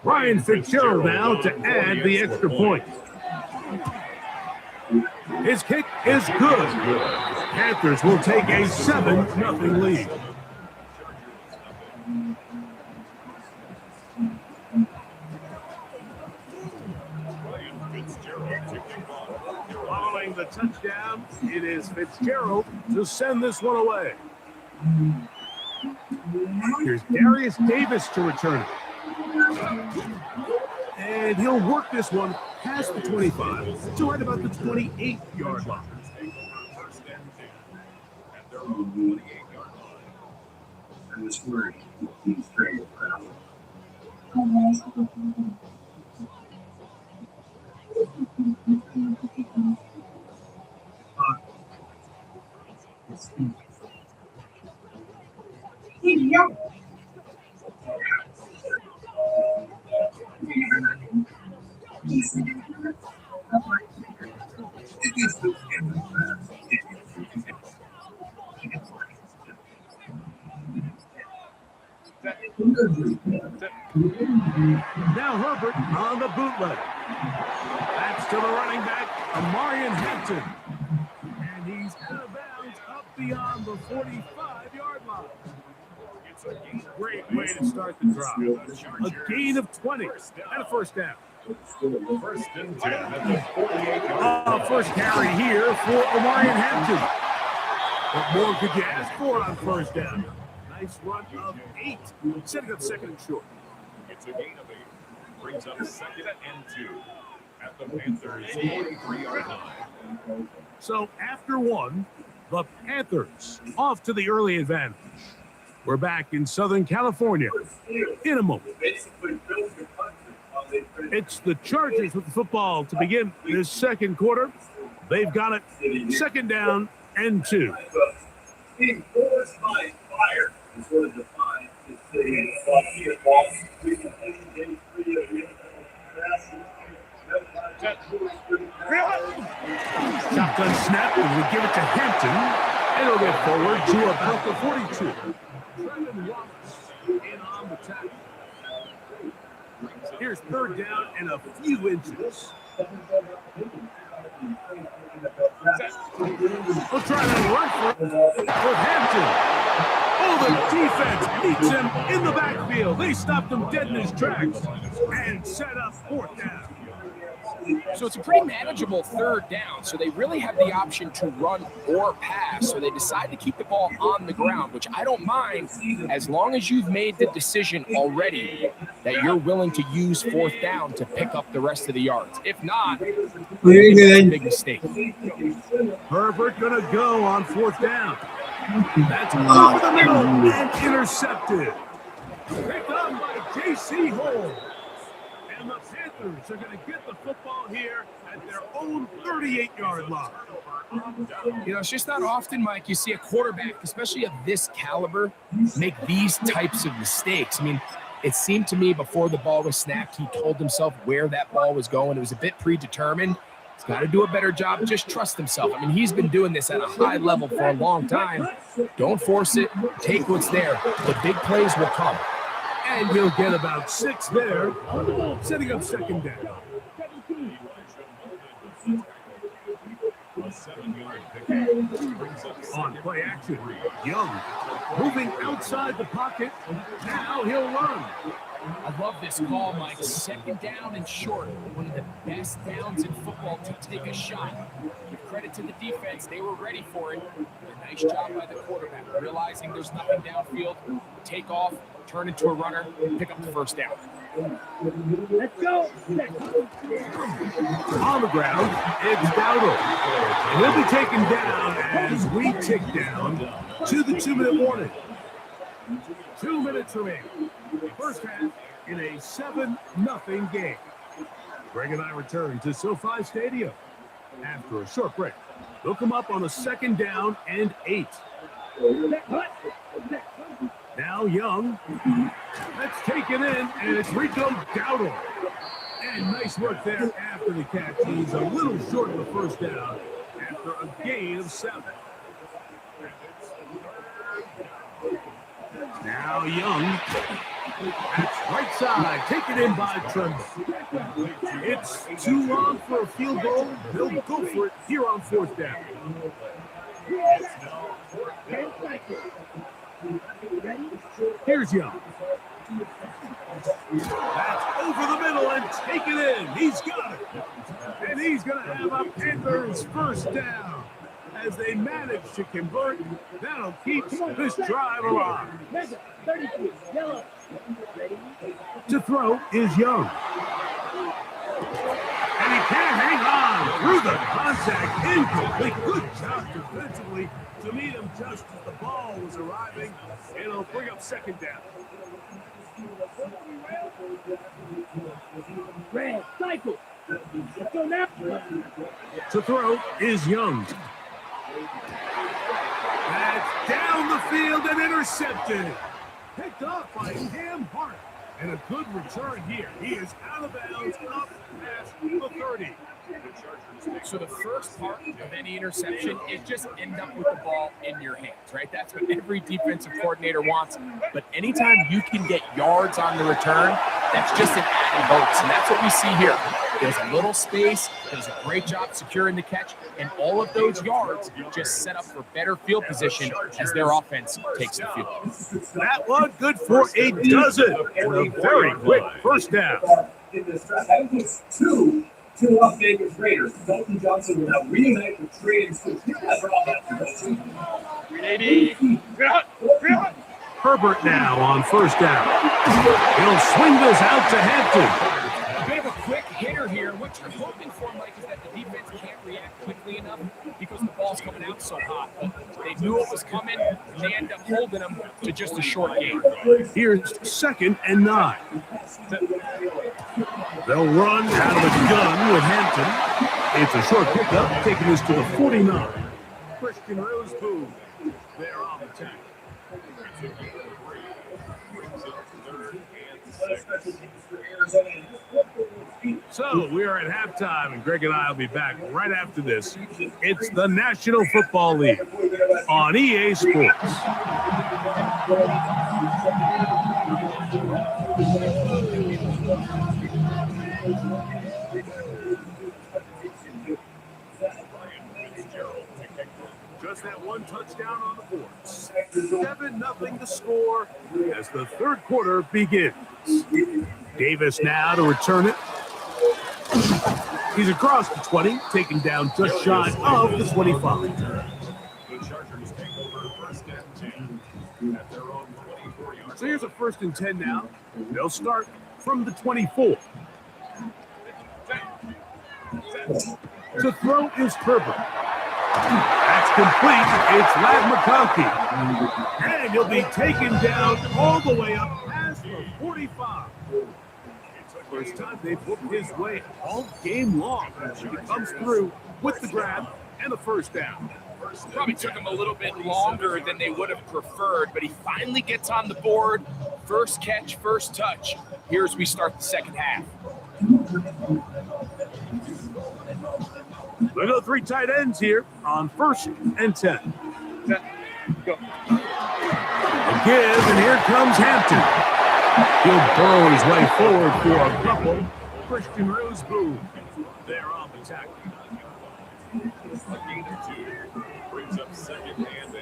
Ryan Fitzgerald now to add the extra point. His kick is good. Panthers will take a 7-0 lead. Following the touchdown, it is Fitzgerald to send this one away. Here's Darius Davis to return it. And he'll work this one past the 25 to right about the 28-yard line. And this word means great. Now Herbert on the bootleg. That's to the running back, Amarian Hampton. And he's out of bounds up beyond the 45-yard line. It's a great way to start the drive. A gain of 20 and a first down. First and 10 at the 48-yard. First carry here for Amarian Hampton. What more could you ask for on first down? Nice run of 8, setting up second and short. It's a gain of 8. Brings up second and 2 at the Panthers' 43-yard line. So after one, the Panthers off to the early advantage. We're back in Southern California in a moment. It's the Chargers with the football to begin this second quarter. They've got it, second down and 2. Being forced by fire is what it defines. Shotgun snap, and we give it to Hampton. And it'll get forward to about the 42. Trevin Wallace in on the tackle. Here's third down and a few inches. We'll try that run for Hampton. Oh, the defense meets him in the backfield. They stopped him dead in his tracks and set up fourth down. So it's a pretty manageable third down. So they really have the option to run or pass. So they decide to keep the ball on the ground, which I don't mind as long as you've made the decision already that you're willing to use fourth down to pick up the rest of the yards. If not, it's a big mistake. Herbert gonna go on fourth down. That's over the middle and intercepted. Picked up by J.C. Hall. And the Panthers are going to get the football here at their own 38-yard line. You know, it's just not often, Mike, you see a quarterback, especially of this caliber, make these types of mistakes. I mean, it seemed to me before the ball was snapped, he told himself where that ball was going. It was a bit predetermined. He's got to do a better job. Just trust himself. I mean, he's been doing this at a high level for a long time. Don't force it. Take what's there. The big plays will come. And he'll get about 6 there, setting up second down. A 7-yard pickup brings up On play action, Young moving outside the pocket. Now he'll run. I love this call, Mike. 2nd down and short. One of the best downs in football to take a shot. With credit to the defense, they were ready for it. A nice job by the quarterback, realizing there's nothing downfield. Take off, turn into a runner, pick up the 1st down. Let's go. On the ground, it's Dowdle. And he'll be taken down as we tick down to the 2-minute warning. 2 minutes remaining. First half in a 7-0 game. Greg and I return to SoFi Stadium after a short break. They'll come up on a 2nd down and 8. Now Young. That's taken in, and it's Rico Dowdle. And nice work there after the catch. He's a little short of the 1st down after a gain of 7. Now Young. That's right side, taken in by Tremble. It's too long for a field goal. They'll go for it here on 4th down. Here's Young. That's over the middle and taken in. He's got it. And he's going to have a Panthers 1st down. As they manage to convert, that'll keep this drive alive. To throw is Young. And he can't hang on through the contact. Incomplete. Good job defensively to meet him just as the ball was arriving. It'll bring up 2nd down. Red, cycle. Let's go now. To throw is Young. That's down the field and intercepted. Picked off by Cam Hart. And a good return here. He is out of bounds up past the 30. So the first part of any interception is just end up with the ball in your hands, right? That's what every defensive coordinator wants. But anytime you can get yards on the return, that's just an added bonus. And that's what we see here. There's a little space. Does a great job securing the catch. And all of those yards just set up for better field position as their offense takes the field. That one good for a dozen. And a very quick 1st down. In the stretch, that includes two Las Vegas Raiders. Dalton Johnson will now reunite with Trey and Switch. Herbert now on 1st down. He'll swing this out to Hampton. A bit of a quick hitter here. What you're hoping for, Mike, is that the defense can't react quickly enough because the ball's coming out so hot. But they knew it was coming, and they end up holding them to just a short game. Here's 2nd and 9. They'll run out of the gun with Hampton. It's a short pickup, taking us to the 49. Christian Rosebud there on the tackle. So we are at halftime, and Greg and I will be back right after this. It's the National Football League on EA Sports. Just that one touchdown on the board. 7-0 the score as the 3rd quarter begins. Davis now to return it. He's across the 20, taken down just shy of the 25. The Chargers take over 1st and 10 at their own 24-yard. So here's a 1st and 10 now. They'll start from the 24. To throw is Herbert. That's complete. It's Ladd McConkey. And he'll be taken down all the way up past the 45. First time they've worked his way all game long. He comes through with the grab and a 1st down. Probably took him a little bit longer than they would have preferred, but he finally gets on the board. 1st catch, 1st touch. Here as we start the 2nd half. We'll go 3 tight ends here on 1st and 10. Go. A give, and here comes Hampton. He'll burrow his way forward for a couple. Christian Rosebud there on the tackle. A gain of 2 brings up second and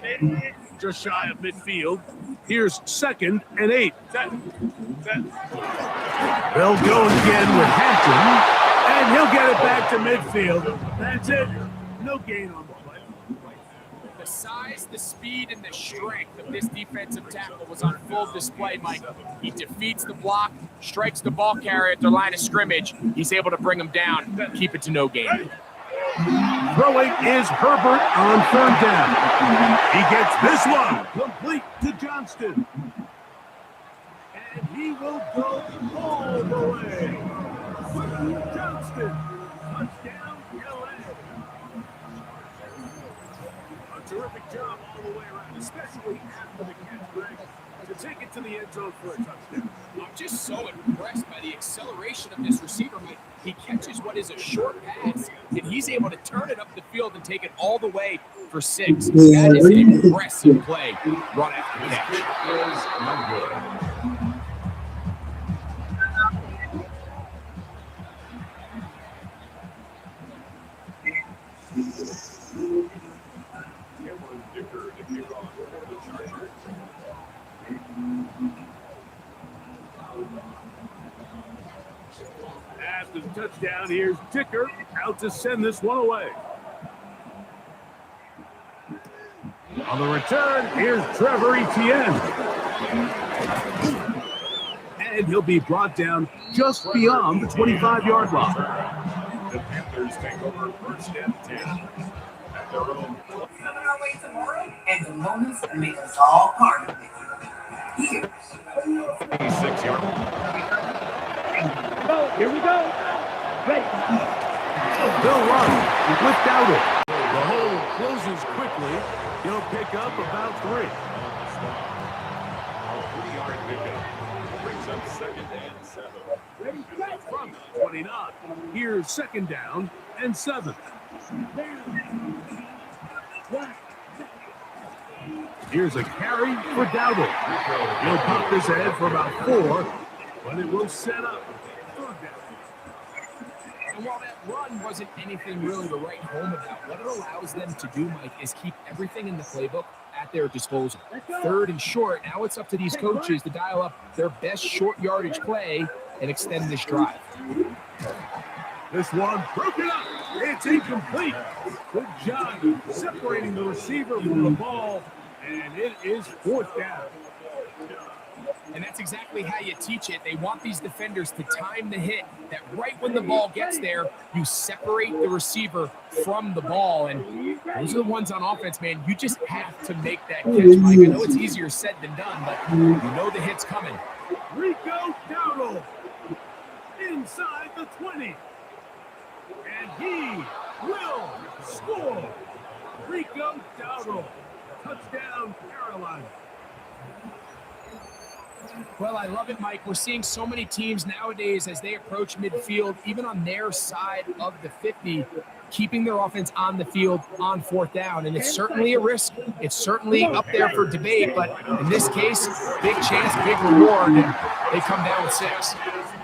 8. Just shy of midfield. Here's 2nd and 8. Set. They'll go again with Hampton, and he'll get it back to midfield. That's it. No gain on the play. The size, the speed, and the strength of this defensive tackle was on full display, Mike. He defeats the block, strikes the ball carrier at their line of scrimmage. He's able to bring him down, keep it to no gain. Throwing is Herbert on 3rd down. He gets this one complete to Johnston. And he will go all the way. Johnston, touchdown, LA. A terrific job all the way around, especially after the catch, Greg, to take it to the end zone for a touchdown. I'm just so impressed by the acceleration of this receiver, Mike. He catches what is a short pass, and he's able to turn it up the field and take it all the way for 6. That is an impressive play run after the catch. Is no good. After the touchdown, here's Dicker out to send this one away. On the return, here's Trevor Etienne. And he'll be brought down just beyond the 25-yard line. The Panthers take over 1st and 10 at their own. Coming our way tomorrow, and the moments that make us all part of it. Here. 26-yard Here we go. Great. They'll run without it. The hole closes quickly. He'll pick up about 3. 3-yard pickup brings up 2nd and 7. From 29, here's 2nd down and 7. Here's a carry for Dowdle. He'll pop this ahead for about 4, but it will set up 3rd down. And while that run wasn't anything really to write home about, what it allows them to do, Mike, is keep everything in the playbook at their disposal. 3rd and short, now it's up to these coaches to dial up their best short yardage play and extend this drive. This one broken up. It's incomplete. Good job separating the receiver from the ball, and it is 4th down. And that's exactly how you teach it. They want these defenders to time the hit, that right when the ball gets there, you separate the receiver from the ball. And those are the ones on offense, man. You just have to make that catch, Mike. I know it's easier said than done, but you know the hit's coming. Rico Dowdle inside the 20. And he will score. Rico Dowdle. Touchdown, Carolina. Well, I love it, Mike. We're seeing so many teams nowadays as they approach midfield, even on their side of the 50, keeping their offense on the field on 4th down. And it's certainly a risk. It's certainly up there for debate. But in this case, big chance, big reward, and they come down with 6.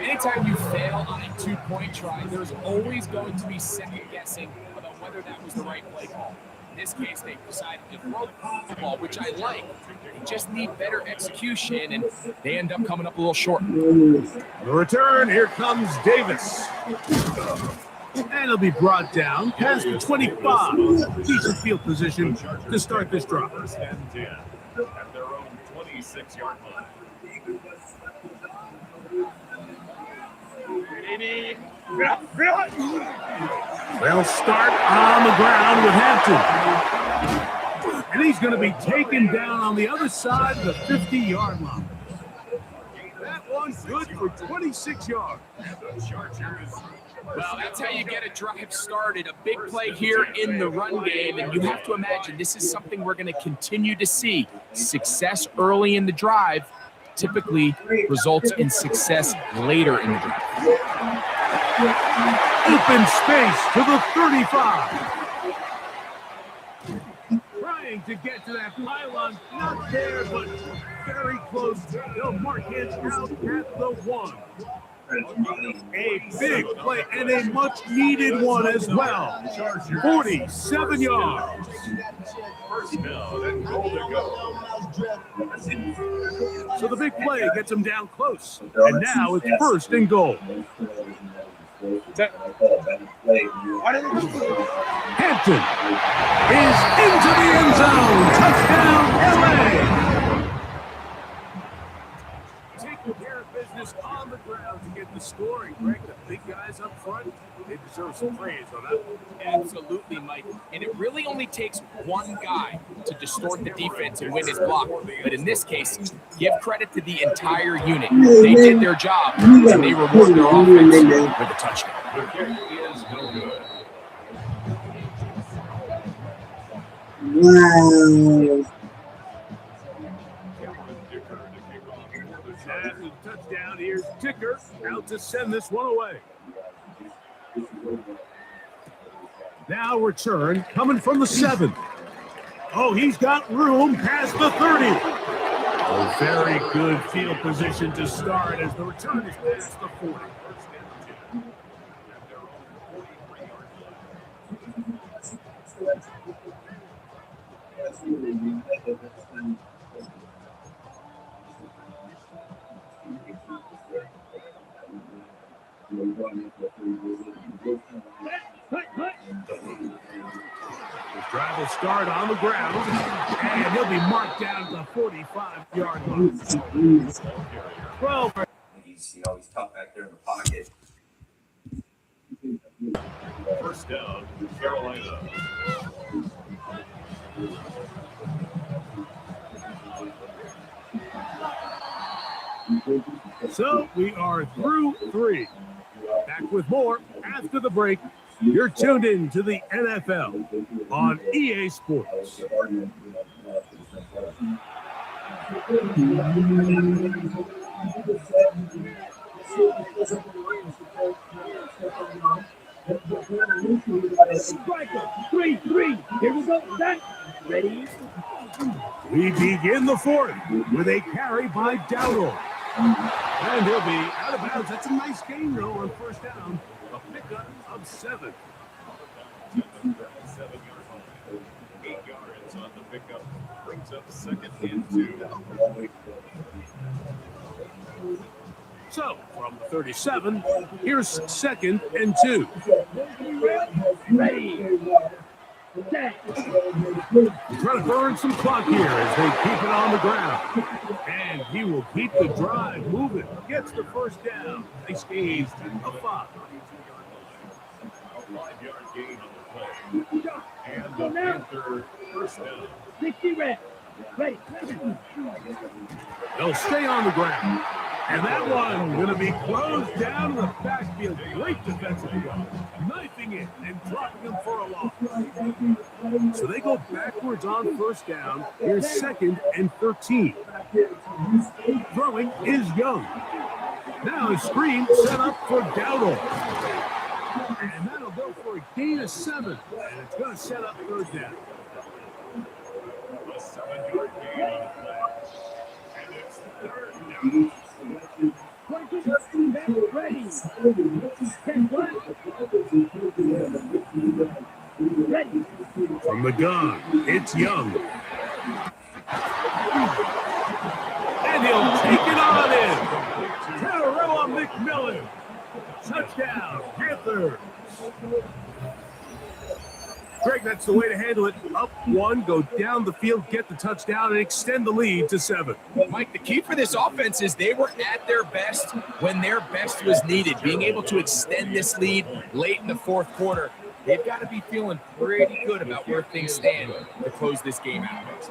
Anytime you fail on a 2-point try, there's always going to be second guessing about whether that was the right play call. In this case, they decided to throw the ball, which I like. They just need better execution, and they end up coming up a little short. The return, here comes Davis. And he'll be brought down past the 25. Decent field position to start this drive. 1st and 10 at their own 26-yard line. They'll start on the ground with Hampton. And he's going to be taken down on the other side of the 50-yard line. That one's good for 26 yards. And the Chargers. Well, that's how you get a drive started. A big play here in the run game. And you have to imagine this is something we're going to continue to see. Success early in the drive typically results in success later in the drive. Open space to the 35. Trying to get to that pylon. Not there, but very close. They'll mark it out at the 1. A big play and a much-needed one as well. 47 yards. First down and goal to go. So the big play gets him down close. And now it's first and goal. Hampton is into the end zone. Touchdown, LA. Taking care of business on the ground to get the scoring. Greg, the big guys up front, they deserve some praise on that one. Absolutely, Mike. And it really only takes one guy to distort the defense and win his block. But in this case, give credit to the entire unit. They did their job, and they reward their offense with a touchdown. The kick is no good. Wow. After the touchdown, here's Ticker out to send this one away. Now return coming from the 7. Oh, he's got room past the 30. A very good field position to start as the return is past the 40. His drive will start on the ground, and he'll be marked down to the 45-yard line. 12. He's tough back there in the pocket. First down, Carolina. So we are through 3. Back with more after the break. You're tuned in to the NFL on EA Sports. Striker, 3-3. Here we go. Set. Ready? We begin the 4th with a carry by Dowdle. And he'll be out of bounds. That's a nice gain, though, on first down. A pickup of 7. 7-yard line. 8 yards on the pickup. Brings up second and 2. So, from the 37, here's second and 2. Ready. Set. Trying to burn some clock here as they keep it on the ground. And he will keep the drive moving. Gets the first down. Nice gains. A 5. A 5-yard gain on the play. And the Panther first down. 60 reps. Ready. They'll stay on the ground. And that one going to be closed down in the backfield. Great defensive work. Knifing it and dropping him for a loss. So they go backwards on first down. Here's second and 13. Throwing is Young. Now a screen set up for Dowdle. And that'll go for a gain of 7. And it's going to set up third down. A 7-yard gain on the play. And it's third down. Ready. 10 what? Ready. From the gun, it's Young. And he'll take it on in. Terrell McMillan. Touchdown, Panthers. Greg, that's the way to handle it. Up 1, go down the field, get the touchdown, and extend the lead to 7. Mike, the key for this offense is they were at their best when their best was needed. Being able to extend this lead late in the 4th quarter, they've got to be feeling pretty good about where things stand to close this game out.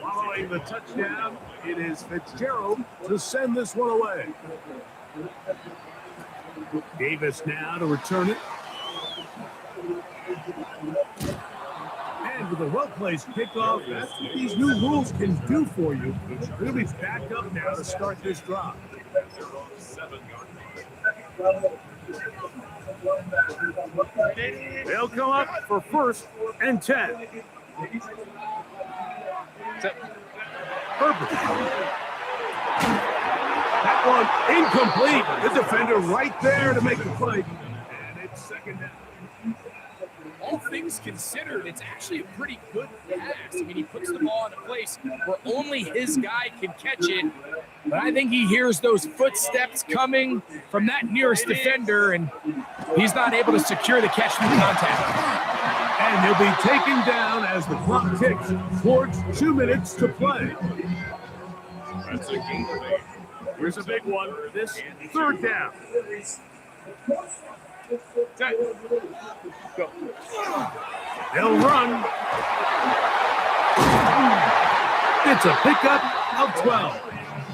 Following the touchdown, it is Fitzgerald to send this one away. Davis now to return it. And with a well-placed kickoff, that's what these new rules can do for you. We'll be back up now to start this drive. They'll come up for 1st and 10. Herbert. That one incomplete. The defender right there to make the play. And it's 2nd down. All things considered, it's actually a pretty good pass. I mean, he puts the ball in a place where only his guy can catch it. But I think he hears those footsteps coming from that nearest defender, and he's not able to secure the catch through contact. And he'll be taken down as the clock ticks towards 2 minutes to play. That's a game play. Here's a big one. This 3rd down. Go. They'll run. It's a pickup of 12.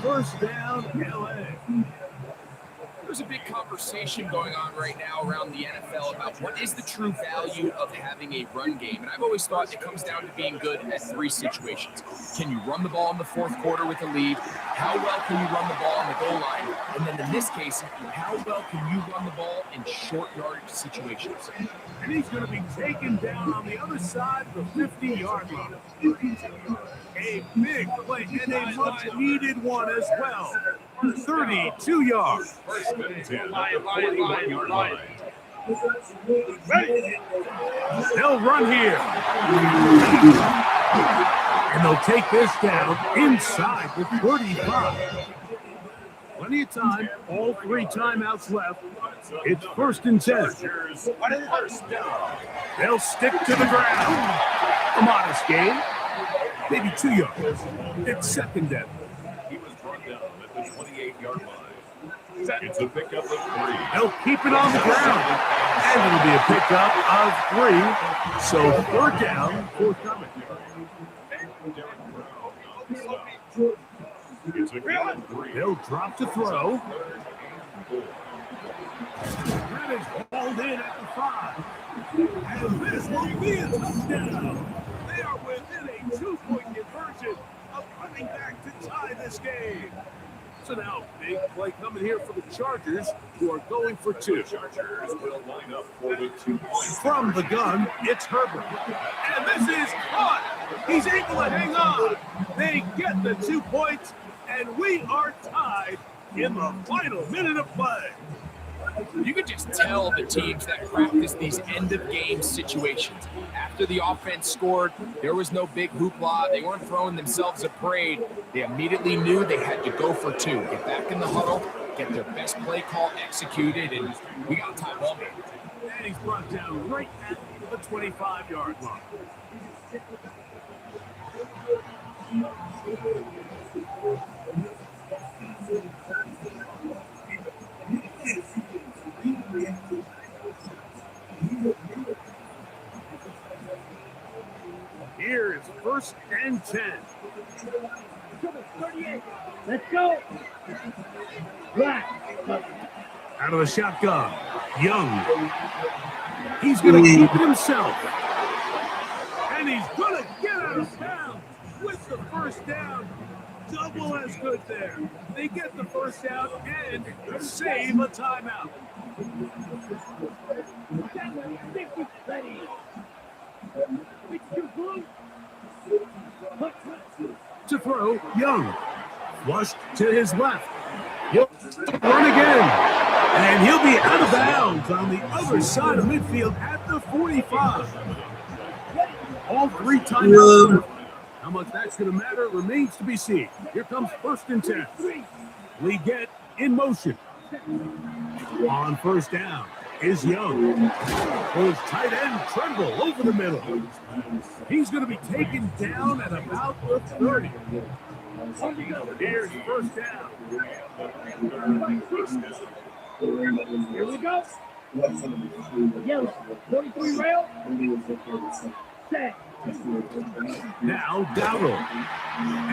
1st down, LA. There's a big conversation going on right now around the NFL about what is the true value of having a run game. And I've always thought it comes down to being good at 3 situations. Can you run the ball in the 4th quarter with a lead? How well can you run the ball on the goal line? And then in this case, how well can you run the ball in short yardage situations? And he's going to be taken down on the other side of the 50-yard line. A big play and a much-needed one as well. 32 yards. First and 10 at the 41-yard line. They'll run here. And they'll take this down inside the 35. Plenty of time. All 3 timeouts left. It's 1st and 10. They'll stick to the ground. A modest gain. Maybe 2 yards. It's 2nd down. He was brought down at the 28-yard line. It's a pickup of 3. They'll keep it on the ground. And it'll be a pickup of 3. So 3rd down, forthcoming. It's a pickup of 3. They'll drop to throw. That is hauled in at the 5. And this will be a touchdown. They are within a 2-point conversion of coming back to tie this game. So now, big play coming here for the Chargers, who are going for 2. Chargers will line up for the 2 points. From the gun, it's Herbert. And this is caught. He's able to hang on. They get the 2 points, and we are tied in the final minute of play. You can just tell the teams that practice these end-of-game situations. After the offense scored, there was no big hoopla. They weren't throwing themselves a parade. They immediately knew they had to go for 2. Get back in the huddle, get their best play call executed, and we got to tie ball game. And he's brought down right at the 25-yard line. Here is 1st and 10. 38. Let's go. Right. Out of the shotgun, Young. He's going to keep it himself. And he's going to get out of bounds with the 1st down. Double as good there. They get the 1st down and save a timeout. To throw, Young. Flushed to his left. He'll run again. And he'll be out of bounds on the other side of midfield at the 45. All 3 timeouts. How much that's going to matter remains to be seen. Here comes 1st and 10. Leggett in motion. On 1st down is Young. Goes tight end Tremble over the middle. He's going to be taken down at about the 30. Here's 1st down. Here we go. Yellow. 43 rail. Set. Now Dowdle.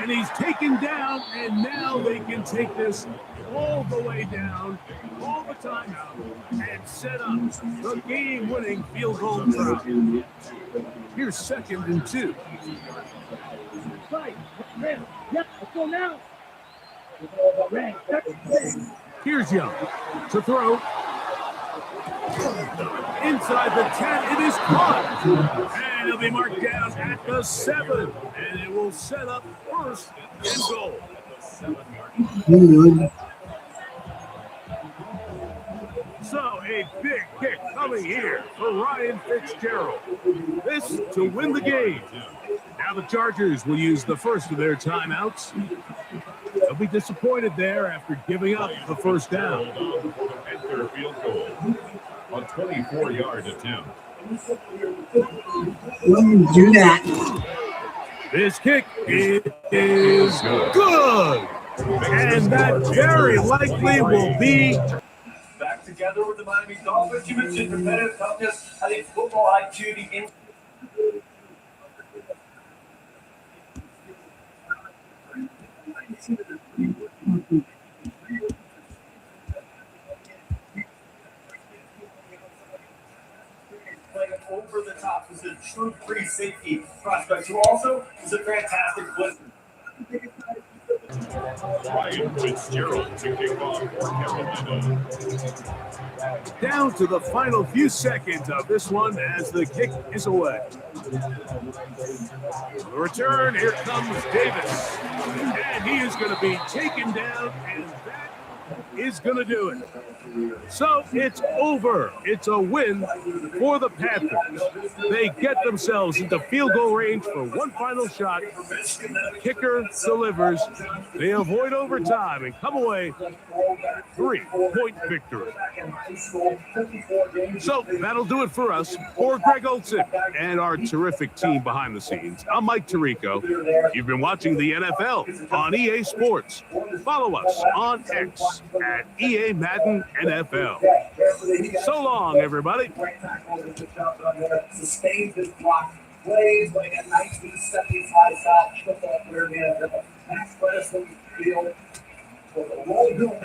And he's taken down, and now they can take this all the way down, all the time out, and set up the game-winning field goal try. Here's 2nd and 2. Yep, let's go now. Here's Young to throw. inside the 10. It is caught. And it'll be marked down at the 7. And it will set up first and goal. So a big kick coming here for Ryan Fitzgerald. This to win the game. Now the Chargers will use the first of their timeouts. They'll be disappointed there after giving up the first down. For the Panther field goal. A 24-yard attempt. Do that. This kick is good. And that very likely will be back together with the Miami Dolphins. You mentioned competitive toughness. I think football IQ, the playing over the top is a true free safety prospect who also is a fantastic blitzer. Ryan Fitzgerald to kick off for Carolina. down to the final few seconds of this one as the kick is away. The return, here comes Davis. And he is going to be taken down, and that is going to do it. So it's over. It's a win for the Panthers. They get themselves into field goal range for one final shot. Kicker delivers. They avoid overtime and come away 3-point victory. So that'll do it for us. For Greg Olson and our terrific team behind the scenes, I'm Mike Tirico. You've been watching the NFL on EA Sports. Follow us on X at EA Madden NFL. So long, everybody. Sustains his block, plays like a 1975 style football player manager. Max Preston field with a roll hill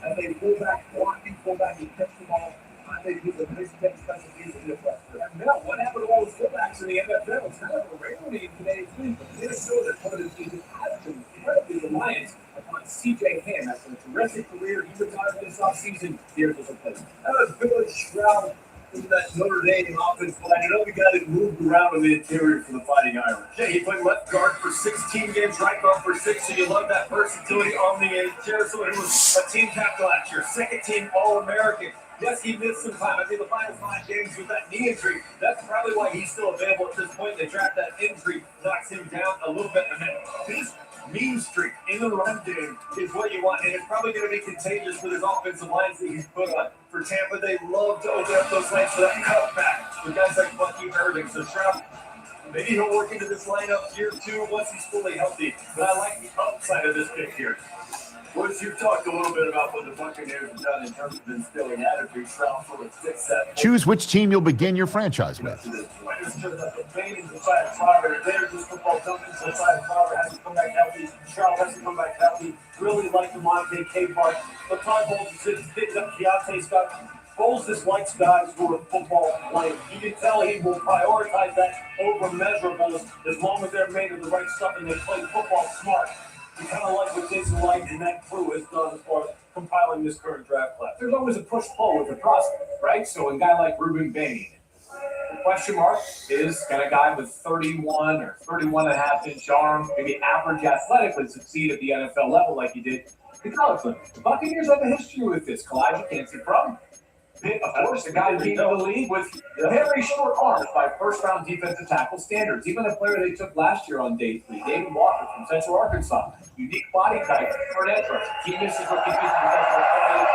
as they pull back, blocking, pull back, and catch the ball. I think he's a nice thing, special teams in the Western. Now, what happened to all the fullbacks in the NFL? It's kind of a rarity in today's league. Minnesota covered his season has been incredibly reliant upon C.J. Ham after a terrific career. He retired this offseason. Here's his replacement. That was Billy Stroud in that Notre Dame offense line. Another guy that moved around in the interior for the Fighting Irish. Yeah, he played left guard for 16 games, right guard for 6, so you love that versatility on the interior. So he was a team captain last year, second team All-American. Yes, he missed some time. I think the final 5 games with that knee injury, that's probably why he's still available at this point. They draft that injury, knocks him down a little bit. And then his mean streak in the run game is what you want, and it's probably going to be contagious with his offensive lines that he's put on. For Tampa, they love to open up those lanes for that cutback with guys like Bucky Irving. So Stroud, maybe he'll work into this lineup year 2 once he's fully healthy. But I like the upside of this pick here. Woods, you've talked a little bit about what the Buccaneers have done in terms of instilling attitude. Stroud for a 6-7. Choose which team you'll begin your franchise with. Stroud has to come back healthy. Really like the Monte K part. But Todd Bowles just picked up Keontae Scott. Bowles just likes guys who are football players. You can tell he will prioritize that over measurables as long as they're made of the right stuff and they play football smart. You kind of like what Jason Light and that crew has done as far as compiling this current draft class. There's always a push-pull with the prospect, right? So a guy like Reuben Bain, the question mark is, can a guy with 31 or 31.5-inch arms, maybe average athletically, succeed at the NFL level like he did in college level? The Buccaneers have a history with this. Kalijah can't see from. Of course, a guy leading the league with very short arms by first-round defensive tackle standards. Even a player they took last year on day 3, David Walker from Central Arkansas. Unique body type for an edge rusher. He misses rookie season because of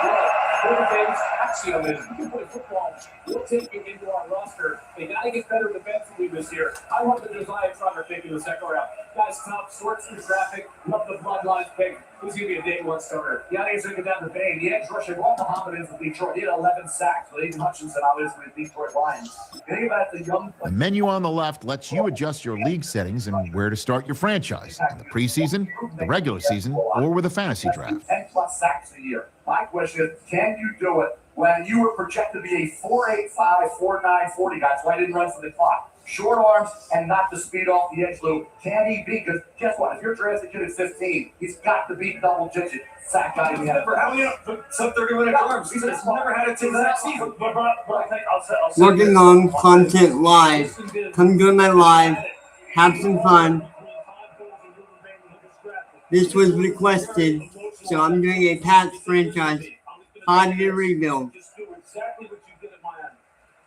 the Reuben Bain's axiom is, you can play football, we'll take you into our roster. They got to get better defensively this year. I love the Josiah Trotter pick in the second round. Guys, top, sorts through traffic, love the bloodlines pick. Who's going to be a day 1 starter? Yanni's going to get down to Bain. The edge rusher, Walt Muhammad is with Detroit. He had 11 sacks. But Aiden Hutchinson, obviously, with Detroit Lions. Think about the young The menu on the left lets you adjust your league settings and where to start your franchise, in the preseason, the regular season, or with a fantasy draft. 10+ sacks a year. My question is, can you do it when you were projected to be a 4.85, 4.9, 40 guy. So I didn't run for the clock. Short arms and not the speed off the edge, Lou. Can he beat? Because guess what? If you're drafted kid at 15, he's got to beat double digit sack guy in the NFL. How many sub 30-minute arms? He's never had it since that season. But I think I'll say Working on content live. Come join my live. Have some fun. This was requested, so I'm doing a Pats franchise 5-year rebuild. Just do exactly what you did at Miami.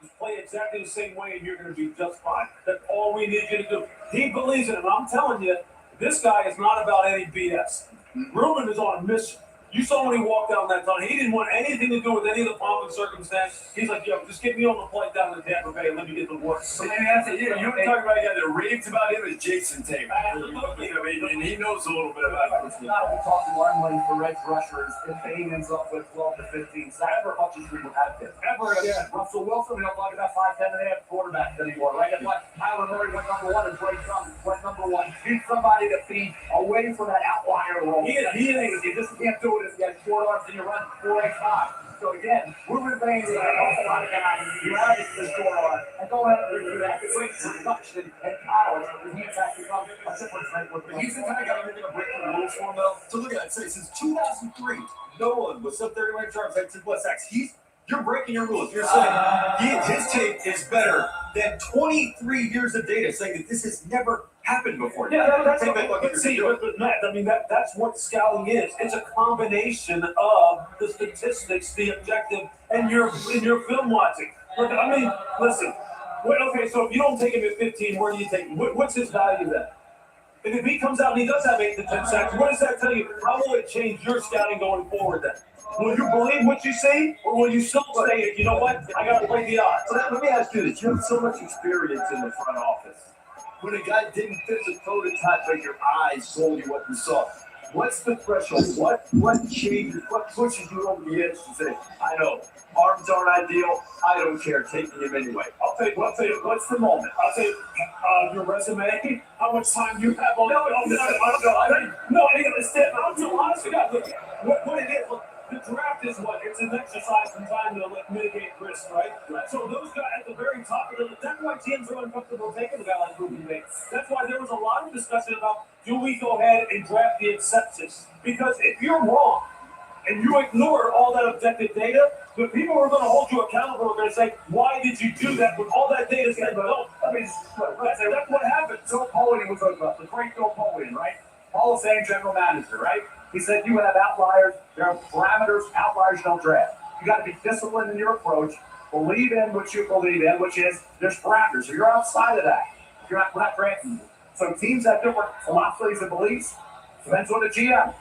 Just play exactly the same way, and you're going to be just fine. That's all we need you to do. He believes in it, and I'm telling you, this guy is not about any BS. Ruben is on a mission. You saw when he walked down that tunnel. He didn't want anything to do with any of the pomp and circumstance. He's like, yo, just get me on the flight down to Tampa Bay and let me get the work. So, and that's it. You were talking about a guy that raves about him is Jason Taylor. Absolutely. I mean, and he knows a little bit about it. It's not we talking one lane for edge rushers if Payne ends up with 12 to 15 sacks as much as we would have been. Ever again. Russell Wilson, we don't talk about 5'10" and a half quarterbacks anymore, right? That's why Kyler Murray went number one and Bryce Young went number one. Need somebody to feed away from that outlier role. He just can't do it if he has short arms and you run 4.85. So again, Ruben Bain is a lot of guys who have the short arm and go ahead and do that. Great production and power. And he's actually become a different thing with He's the kind of guy you're going to break the rules for him, though. So look at that. Say, since 2003, no one with sub 30-minute yards had 10 plus sacks. You're breaking your rules. You're saying his tape is better than 23 years of data saying that this has never happened before. Yeah, that's but Matt, I mean, that's what scouting is. It's a combination of the statistics, the objective, and your film watching. Look, I mean, listen. Okay, so if you don't take him at 15, where do you take him? What's his value then? And if he comes out and he does have 8 to 10 sacks, what does that tell you? How will it change your scouting going forward then? Will you believe what you see, or will you still say, you know what, I got to play the odds? So let me ask you this. You have so much experience in the front office. When a guy didn't fit the prototype, but your eyes told you what you saw, what's the threshold? What changes? What pushes you over the edge to say, I know, arms aren't ideal. I don't care. Taking him anyway. I'll tell you, what's the moment? I'll say, your resume, how much time you have on it. No, I didn't understand. I'm too honest with God. Look, what it is, look, the draft is what? It's an exercise in time to mitigate risk, right? So those guys at the very top of that's why teams are uncomfortable taking a guy like Ruben Bates. That's why there was a lot of discussion about, do we go ahead and draft the exceptions? Because if you're wrong and you ignore all that objective data, the people who are going to hold you accountable are going to say, why did you do that when all that data is going to go? I mean, that's what happened. Joe Polian was the great Joe Polian, right? Hall of Fame general manager, right? He said you have outliers, there are parameters, outliers don't draft. You got to be disciplined in your approach, believe in what you believe in, which is there's parameters. So you're outside of that. We're not drafting you. So teams have different philosophies and beliefs. Depends on the GM.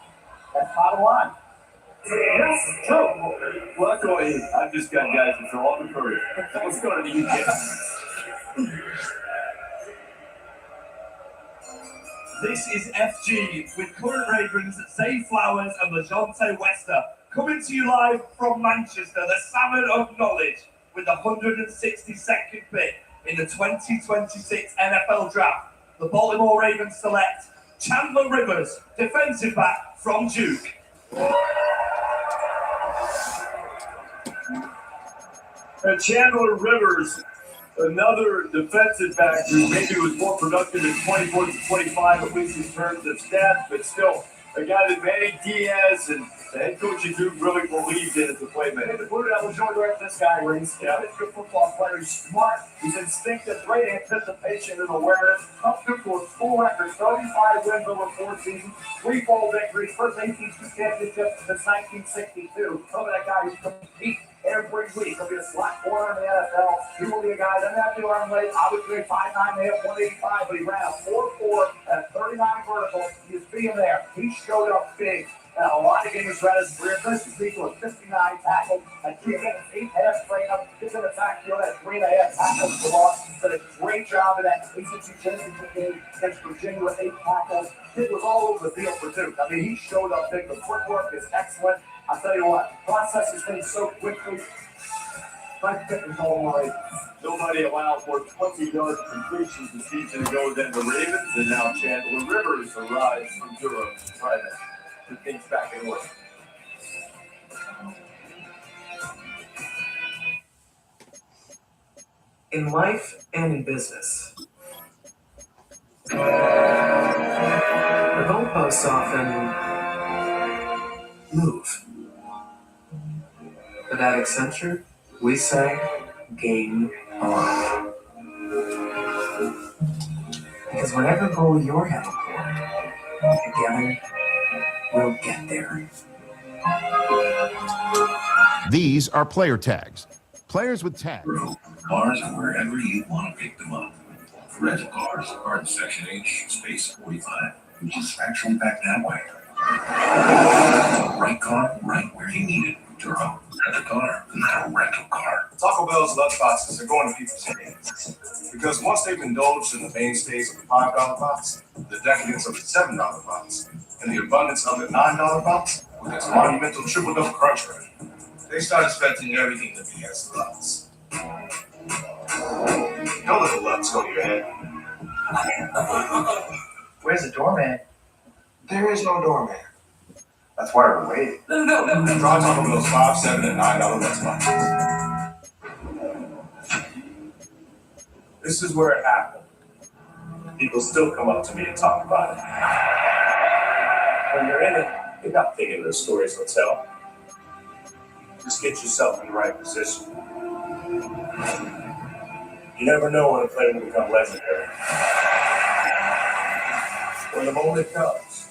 That's bottom line. Yes, true. Well, that's why I've just got guys that throw all the courage. Let's go to the UK. This is FG with current Ravens, Zay Flowers and LaJohntay Wester. Coming to you live from Manchester, the salmon of knowledge, with the 162nd pick in the 2026 NFL Draft. The Baltimore Ravens select Chandler Rivers, defensive back from Duke. And Chandler Rivers, another defensive back who maybe was more productive in 24 to 25, at least in terms of stats, but still a guy that Manny Diaz and the head coach of Duke really believed in as a playmaker. The blue devils joined this guy, Reese. He's a good football player. He's smart. He's instinctive, great anticipation and awareness. Up to a full record, 35 wins over 4 seasons, 3 bowl victories, first ACC championship since 1962. Some of that guy who's compete every week. He'll be a slot corner in the NFL. He will be a guy that doesn't have to run late. Obviously, 5'9", 185, but he ran a 4.4 at 39 vertical. He was being there. He showed up big. A lot of games throughout his career. This is equal to 59 tackles, a 8 half straight up. Gets in the backfield at 3.5 tackles for loss. Did a great job of that ACC championship game against Virginia with 8 tackles. It was all over the field for Duke. I mean, he showed up big. The footwork is excellent. I'll tell you what, processes things so quickly. Nobody allowed more 20-yard completions the season ago than the Ravens, and now Chandler Rivers arrives from Durham to try to put things back in order. In life and in business, the goalposts often move. But at Accenture, we say game on. Because whatever goal you're heading for, together, we'll get there. These are player tags. Players with tags. Cars are wherever you want to pick them up. Rental cars are in Section H, Space 45, which is actually back that way. Right car, right where you need it. Duro, rent a car, not a rental car. Taco Bell's lunchboxes are going to people's hands. Because once they've indulged in the mainstays of the $5 box, the decadence of the $7 box, and the abundance of the $9 box, with its monumental triple-double crunch wrap, they start expecting everything to be as loves. Don't let the loves go to your head. Where's the doorman? There is no doorman. That's why we're waiting. No. Try Taco Bell's $5, $7, and $9 lunchboxes. This is where it happened. People still come up to me and talk about it. When you're in it, you're not thinking of the stories they'll tell. Just get yourself in the right position. You never know when a player will become legendary. When the moment comes,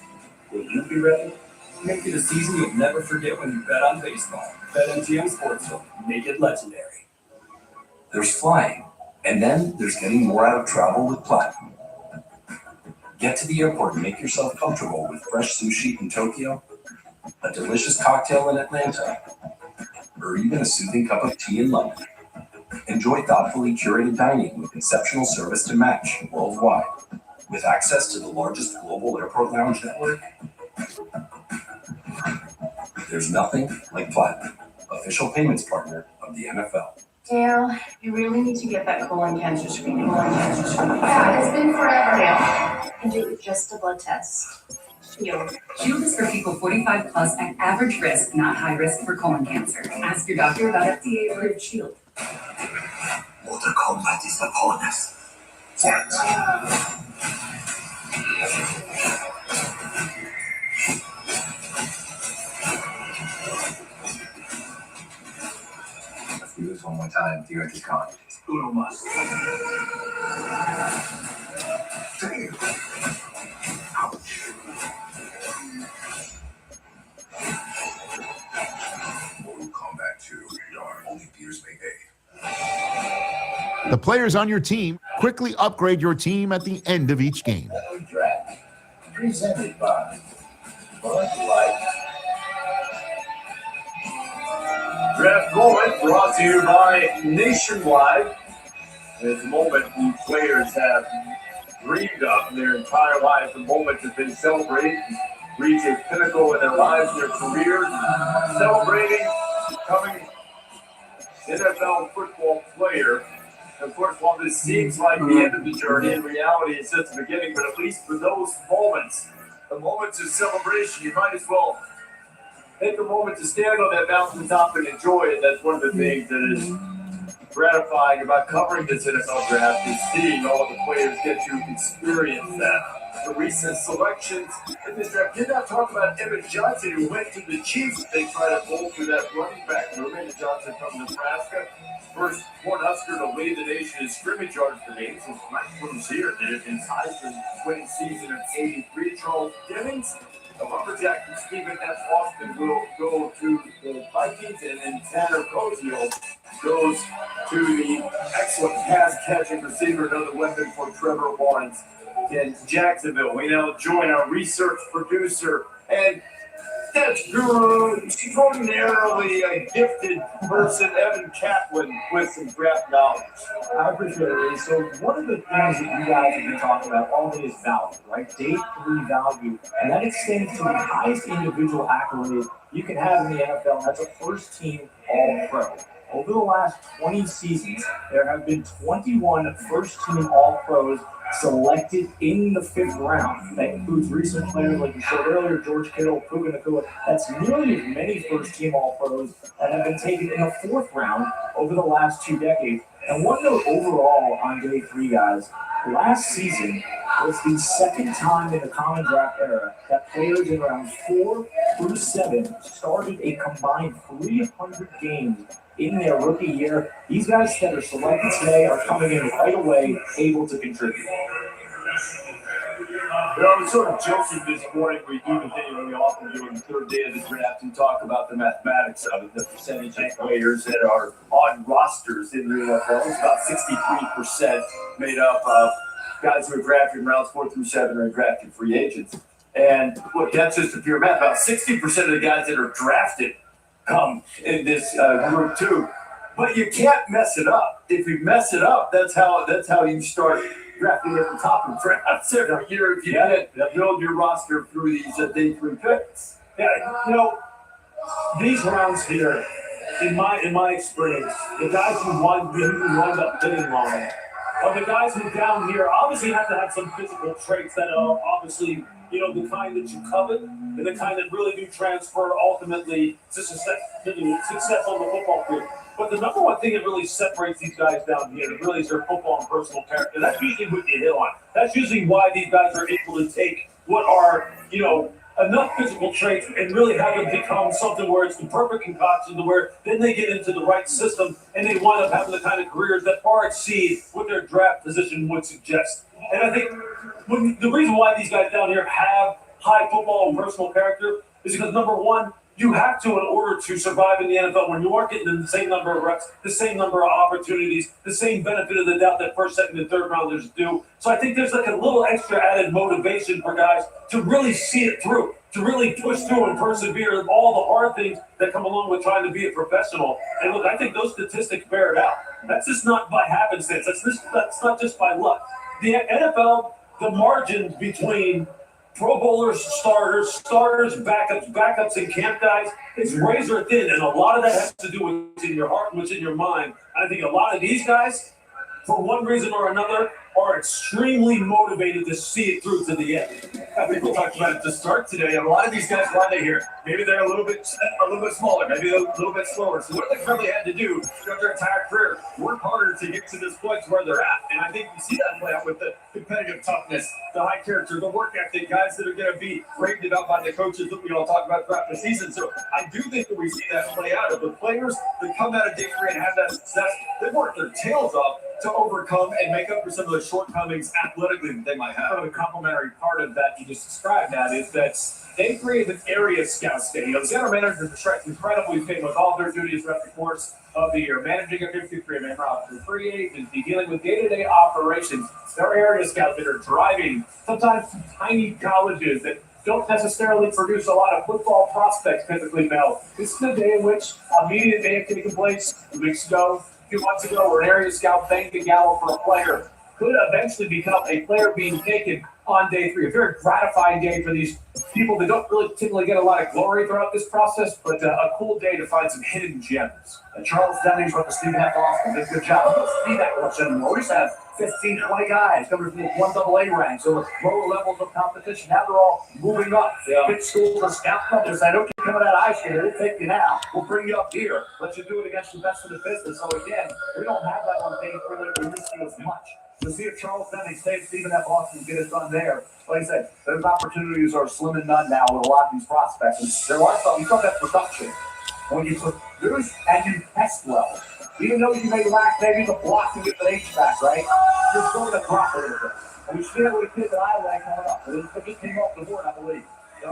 will you be ready? Make it a season you'll never forget when you bet on baseball. BetMGM Sportsbook. Make it legendary. There's flying, and then there's getting more out of travel with Platinum. Get to the airport and make yourself comfortable with fresh sushi in Tokyo, a delicious cocktail in Atlanta, or even a soothing cup of tea in London. Enjoy thoughtfully curated dining with exceptional service to match worldwide. With access to the largest global airport lounge network, there's nothing like Platinum, official payments partner of the NFL. Dale, you really need to get that colon cancer screening. Yeah, it's been forever now. And do it just a blood test. Shield. Shield is for people 45 plus at average risk, not high risk for colon cancer. Ask your doctor about FDA-approved Shield. Mortal Kombat is upon us. Fight. Let's do this one more time. Director's Con. Uno mas. Damn. Ouch. Mortal Kombat 2. Only Peters May Day. The players on your team quickly upgrade your team at the end of each game. Draft. Presented by Bud Light. Draft Moment brought to you by Nationwide. It's a moment the players have dreamed of their entire lives. The moment that they celebrate, reach a pinnacle in their lives, their careers, celebrating becoming NFL football player. Of course, while this seems like the end of the journey, in reality, it's just the beginning. But at least for those moments, the moments of celebration, you might as well take a moment to stand on that mountaintop and enjoy it. That's one of the things that is gratifying about covering this NFL draft is seeing all of the players get to experience that. The recent selections in this draft did not talk about Emmett Johnson, who went to the Chiefs. They tried to bolster that running back room. Emmett Johnson from Nebraska. First Cornhusker to lead the nation in scrimmage yards per game since Mike was here. His Heisman winning season of '83. Charles Jennings, the Lumberjack from Stephen F. Austin, will go to the Vikings, and then Tanner Cozio goes to the excellent pass-catching receiver, another weapon for Trevor Lawrence in Jacksonville. We now join our research producer and extraordinarily gifted person, Evan Kaplan, with some draft knowledge. I appreciate it. So one of the things that you guys have been talking about all day is value, right? Day 3 value, and that extends to the highest individual accolade you can have in the NFL, and that's a first-team All-Pro. Over the last 20 seasons, there have been 21 first-team All-Pros selected in the 5th round. That includes recent players like you showed earlier, George Kittle, Puka Nacua. That's nearly as many first-team All-Pros that have been taken in the 4th round over the last 2 decades. And one note overall on day 3, guys, last season was the second time in the Common Draft era that players in rounds 4 through 7 started a combined 300 games in their rookie year. These guys that are selected today are coming in right away, able to contribute. I was sort of joking this morning. We often do on the 3rd day of the draft and talk about the mathematics of it, the percentage of players that are on rosters in the NFL. It's about 63% made up of guys who are drafted in rounds 4 through 7 are drafted free agents. And look, that's just a pure math. About 60% of the guys that are drafted come in this group too. But you can't mess it up. If you mess it up, that's how you start drafting at the top of drafts every year. If you can't build your roster through these day 3 picks. Yeah, these rounds here, in my experience, the guys who wind up hitting on are the guys who down here obviously have to have some physical traits that are obviously, the kind that you covet and the kind that really do transfer ultimately to success on the football field. But the number one thing that really separates these guys down here really is their football and personal character. That's usually what you hit on. That's usually why these guys are able to take what are, enough physical traits and really have them become something where it's the perfect concoction to where then they get into the right system and they wind up having the kind of careers that far exceed what their draft position would suggest. And I think the reason why these guys down here have high football and personal character is because, number one, you have to in order to survive in the NFL when you are getting the same number of reps, the same number of opportunities, the same benefit of the doubt that first, second, and third rounders do. So I think there's like a little extra added motivation for guys to really see it through, to really push through and persevere with all the hard things that come along with trying to be a professional. And look, I think those statistics bear it out. That's just not by happenstance. That's not just by luck. The NFL, the margins between Pro Bowlers, starters, backups, and camp guys, it's razor thin, and a lot of that has to do with what's in your heart and what's in your mind. And I think a lot of these guys, for one reason or another, are extremely motivated to see it through to the end. I think we talked about it to start today. And a lot of these guys, why they here? Maybe they're a little bit smaller, maybe a little bit slower. So what they probably had to do throughout their entire career, work harder to get to this point where they're at. And I think you see that play out with the competitive toughness, the high character, the work ethic, guys that are going to be raved about by the coaches that we all talk about throughout the season. So I do think that we see that play out of the players that come out of day 3 and have that success. They work their tails off to overcome and make up for some of the shortcomings athletically that they might have. The complementary part of that you just described that is that they create an area scout day. The general managers are incredibly famous. All their duties throughout the course of the year, managing a 53-man roster, free agency, dealing with day-to-day operations. Their area scouts that are driving sometimes to tiny colleges that don't necessarily produce a lot of football prospects typically now. This is the day in which a media may have taken place 2 weeks ago, 2 months ago, where an area scout banged the gavel for a player could eventually become a player being taken on day 3. A very gratifying day for these people that don't really typically get a lot of glory throughout this process, but a cool day to find some hidden gems. And Charles Dennings from the Stephen F. Austin did a good job. We don't see that much anymore. We used to have 15, 20 guys coming from the 1AA ranks, so with lower levels of competition. Now they're all moving up. Big schools and scout clubs say, don't you come to that ice skater, we'll take you now. We'll bring you up here. Let you do it against the best of the business. So again, we don't have that on day 3 that we used to as much. To see if Charles Dennings takes Stephen F. Austin get it done there. Like I said, those opportunities are slim and none now with a lot of these prospects. And there are some, you talk about production. When you produce and you test well, even though you may lack maybe the blocking with the HVAC, right? You're still going to drop a little bit. And we see that with kids that I like coming up. It just came off the board, I believe.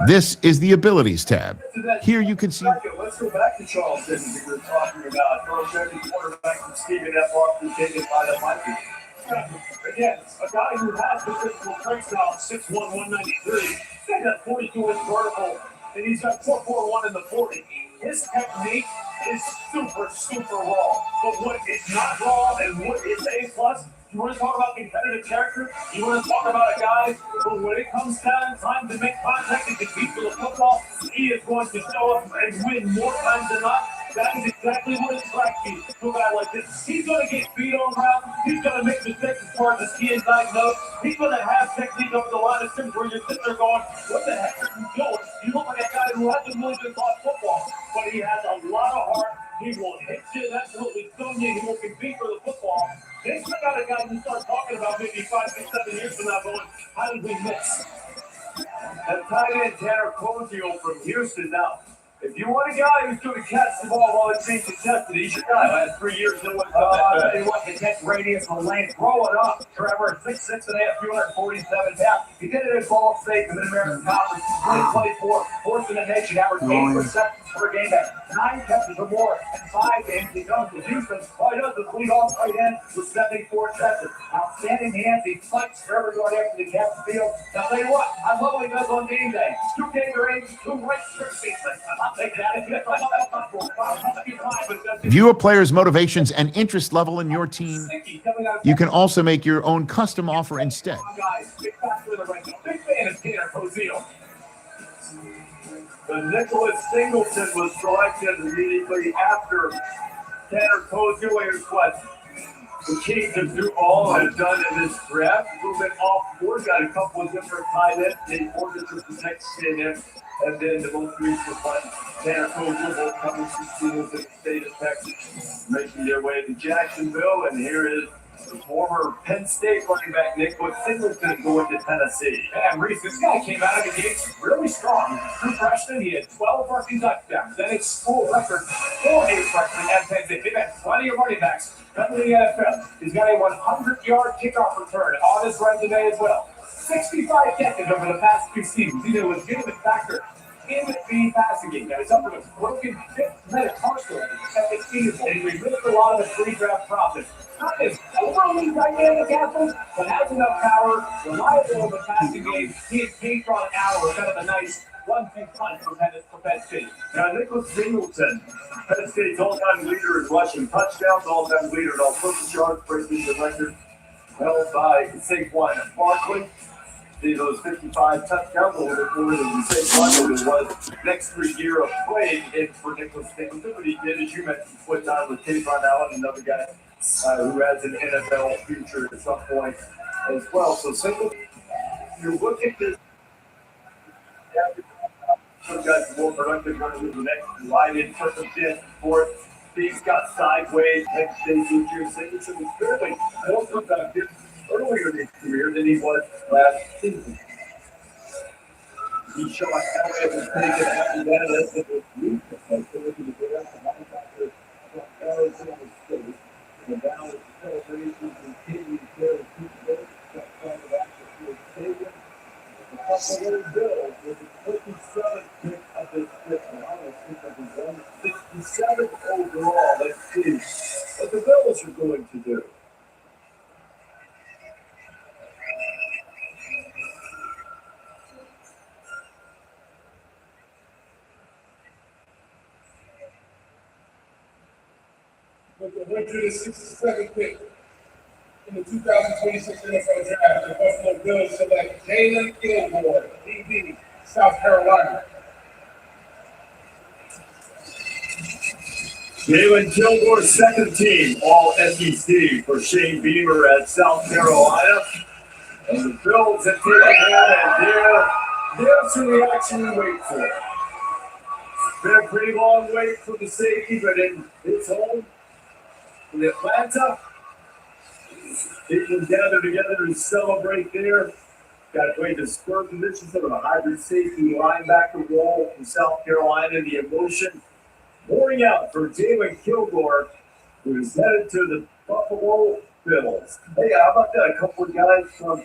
This is the Abilities tab. Here you can see. Let's go back to Charles Dennings that we were talking about. Charles Dennings, quarterback from Stephen F. Austin, taken by the Vikings. Again, a guy who has the physical traits now, 6'1", 193. He's got that 42-inch vertical, and he's got 4.41 in the 40. His technique is super, super raw. But what is not raw and what is A+, you want to talk about competitive character? You want to talk about a guy who, when it comes time to make contact and compete for the football, he is going to show up and win more times than not. That is exactly what it's like to a guy like this. He's going to get beat on route. He's going to make mistakes as far as the ski and diagnose. He's going to have technique over the line of scrimmage where you're sitting there going, what the heck are you doing? You look like a guy who hasn't really been taught football, but he has a lot of heart. He will hit you, absolutely stun you. He will compete for the football. This is the kind of guy you start talking about maybe 5, 6, 7 years from now going, how did we miss? And tight end Tanner Cozio from Houston. Now, if you want a guy who's going to catch the ball while it's being contested, he's your guy. Last 3 years, no one's done that. I'll tell you what, the catch radius from lane, throw it up. Trevor, 6'6", 247 pounds. He did it at Ball State, the Mid-American Conference, 2024, fourth in the nation, averaged 8 receptions per game, had 9 catches or more, and 5 games. He comes to Houston. All he does is lead off tight end with 74 catches. Outstanding hands. He fights Trevor going after the catch field. Now, I'll tell you what, I love what he does on game day. 2 Gatorades, 2 right strip seats. I'll take that. View a player's motivations and interest level in your team. You can also make your own custom offer instead. Big fan of Tanner Cozio. The Nicholas Singleton was selected immediately after Tanner Cozio. Here's what the Kings of Duval have done in this draft. A little bit off board, got a couple of different tight ends. They ordered to the next in, and then the most recent one, Tanner Cozio, both coming from schools in the state of Texas, making their way to Jacksonville. And here is the former Penn State running back Nicholas Singleton going to Tennessee. And Reese, this guy came out of the gates really strong. True freshman, he had 12 rushing touchdowns. Then it's school record for a freshman at Penn State. They've had plenty of running backs coming to the NFL. He's got a 100-yard kickoff return on his resume as well. 65 catches over the past 2 seasons. He's a legitimate factor in the passing game. Now, he's up with a broken metatarsal at the season, and he removed a lot of the pre-draft process. Not as overly dynamic athlete, but has enough power, reliable in the passing game. He is Patron Hour, kind of a nice 1-2 punch for Penn State. Now, Nicholas Singleton, Penn State's all-time leader in rushing touchdowns, all-time leader in all-purpose yards, breaking the record held by Saquon Barkley. Those 55 touchdowns, a little bit more than Saquon was next 3 year of playing in for Nicholas Singleton. But he did, as you mentioned, split time with Tavon Allen, another guy who has an NFL future at some point as well. So Singleton, you look at this, some guys more productive running with the next lighted circumstance for it. He's got sideways, next day future. Singleton was fairly more productive earlier in his career than he was last season. He shot LA was taken after that. That's it was weak. Arizona State. And now the celebration continues there. A couple little Bills with the 57th pick of this fifth round. 67th overall. Let's see what the Bills are going to do. With the 167th pick in the 2026 NFL Draft, the Buffalo Bills select Jalen Gilmore, DB, South Carolina. Jalen Gilmore's second team, all SEC for Shane Beamer at South Carolina. And the Bills have taken that, and there's the reaction we wait for. It's been a pretty long wait for the safety, but in his home, in Atlanta, people gather together to celebrate there. Got to play the spur position, sort of a hybrid safety linebacker role from South Carolina. The emotion pouring out for Jalen Gilmore, who is headed to the Buffalo Bills. Hey, how about that? A couple of guys from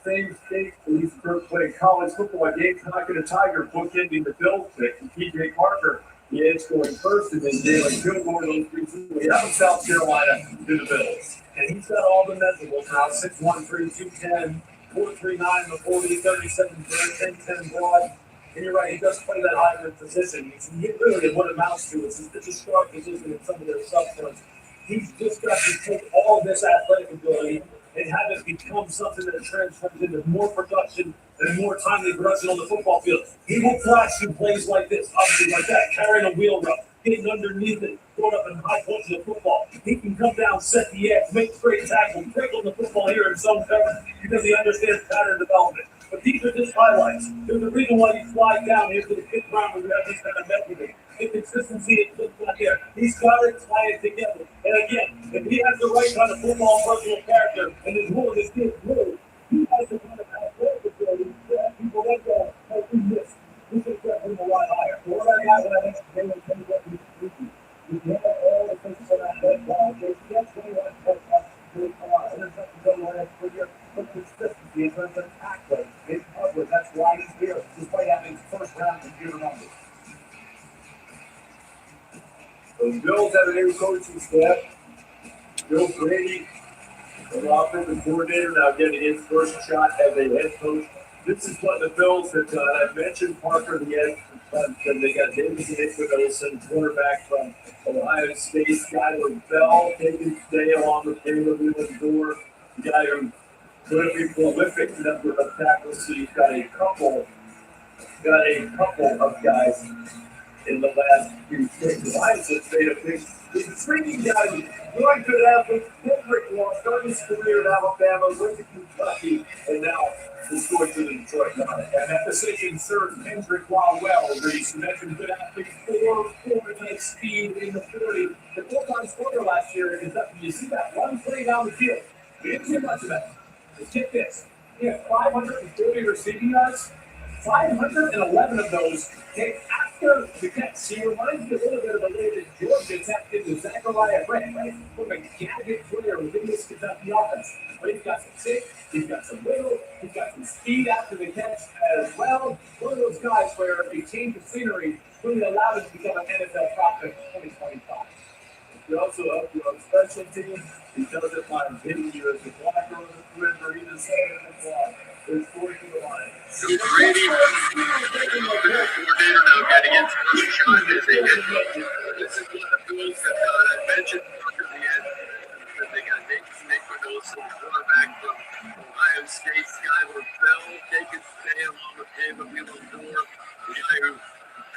same state, he's playing college football at Gamecock and a Tiger, bookending the Bills pick. And TJ Parker, the edge going first, and then Jalen Gilmore, those three out of South Carolina to the Bills. And he's got all the measurables now: 6'1", 210, 4'3", the 40, 37, 10 broad. And you're right, he does play that hybrid position. He really what amounts to is it's a strong position in some of their subfronts. He's just got to take all this athletic ability and have it become something that transforms into more production and more timely production on the football field. He will flash you plays like this, obviously like that, carrying a wheel route, getting underneath it, going up in high points of the football. He can come down, set the edge, make straight tackles, trickle the football here in zone coverage because he understands pattern development. But these are just highlights. There's a reason why he flies down here to the fifth round when we have this kind of met with him. The consistency is just not here. He's got to tie it together. And again, if he has the right kind of football personal character and is willing to get through, he has the kind of athletic ability that people let go. Like we missed. We should have him a lot higher. So what I got when I next game and tell you what he's doing. We have all the things on that red ball. There's 21 touchdowns. Interceptions on the last 4 years. But consistency in terms of tackling, big coverage. That's why he's here, despite having first round computer numbers. The Bills have a new coaching staff. Bill Brady, the offensive coordinator, now getting his first shot as a head coach. This is what the Bills have done. I mentioned Parker, the edge. They got Davis Nicholson, quarterback from Ohio State. Skyler Bell taking today along with Caleb Door, the guy who could be prolific number of tackles. So you've got a couple of guys in the last few games. Lions have made a big intriguing guy. Really good athlete. Hendrick Law started his career in Alabama, went to Kentucky, and now is going to the Detroit Lions. And that decision served Hendrick Law well. Reese mentioned good athlete, 4.4 speed in the 40. The full-time scorer last year in Kentucky. You see that one play down the field. We didn't see much of that. Let's get this. He had 540 receiving yards. 511 of those came after the catch. He reminds me a little bit of the way that Georgia tapped into Zachariah Brent, right? What a gadget player within this Kentucky offense. But he's got some sick, he's got some wiggle, he's got some speed after the catch as well. One of those guys where if he changed the scenery, really allowed him to become an NFL prospect in 2025. He also helped you on special teams. He does it by hitting you as a blocker on the twin or even second in the block. There's 4 to the line. Brady, coordinator now getting his first shot as a head coach. This is one of the Bills that I mentioned under the end. They got Nicholson, quarterback from Ohio State, Skyler Bell, taking today along with Caleb Door, the guy who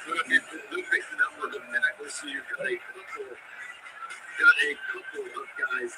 could have been prolific number of tackles. So you've got a couple of guys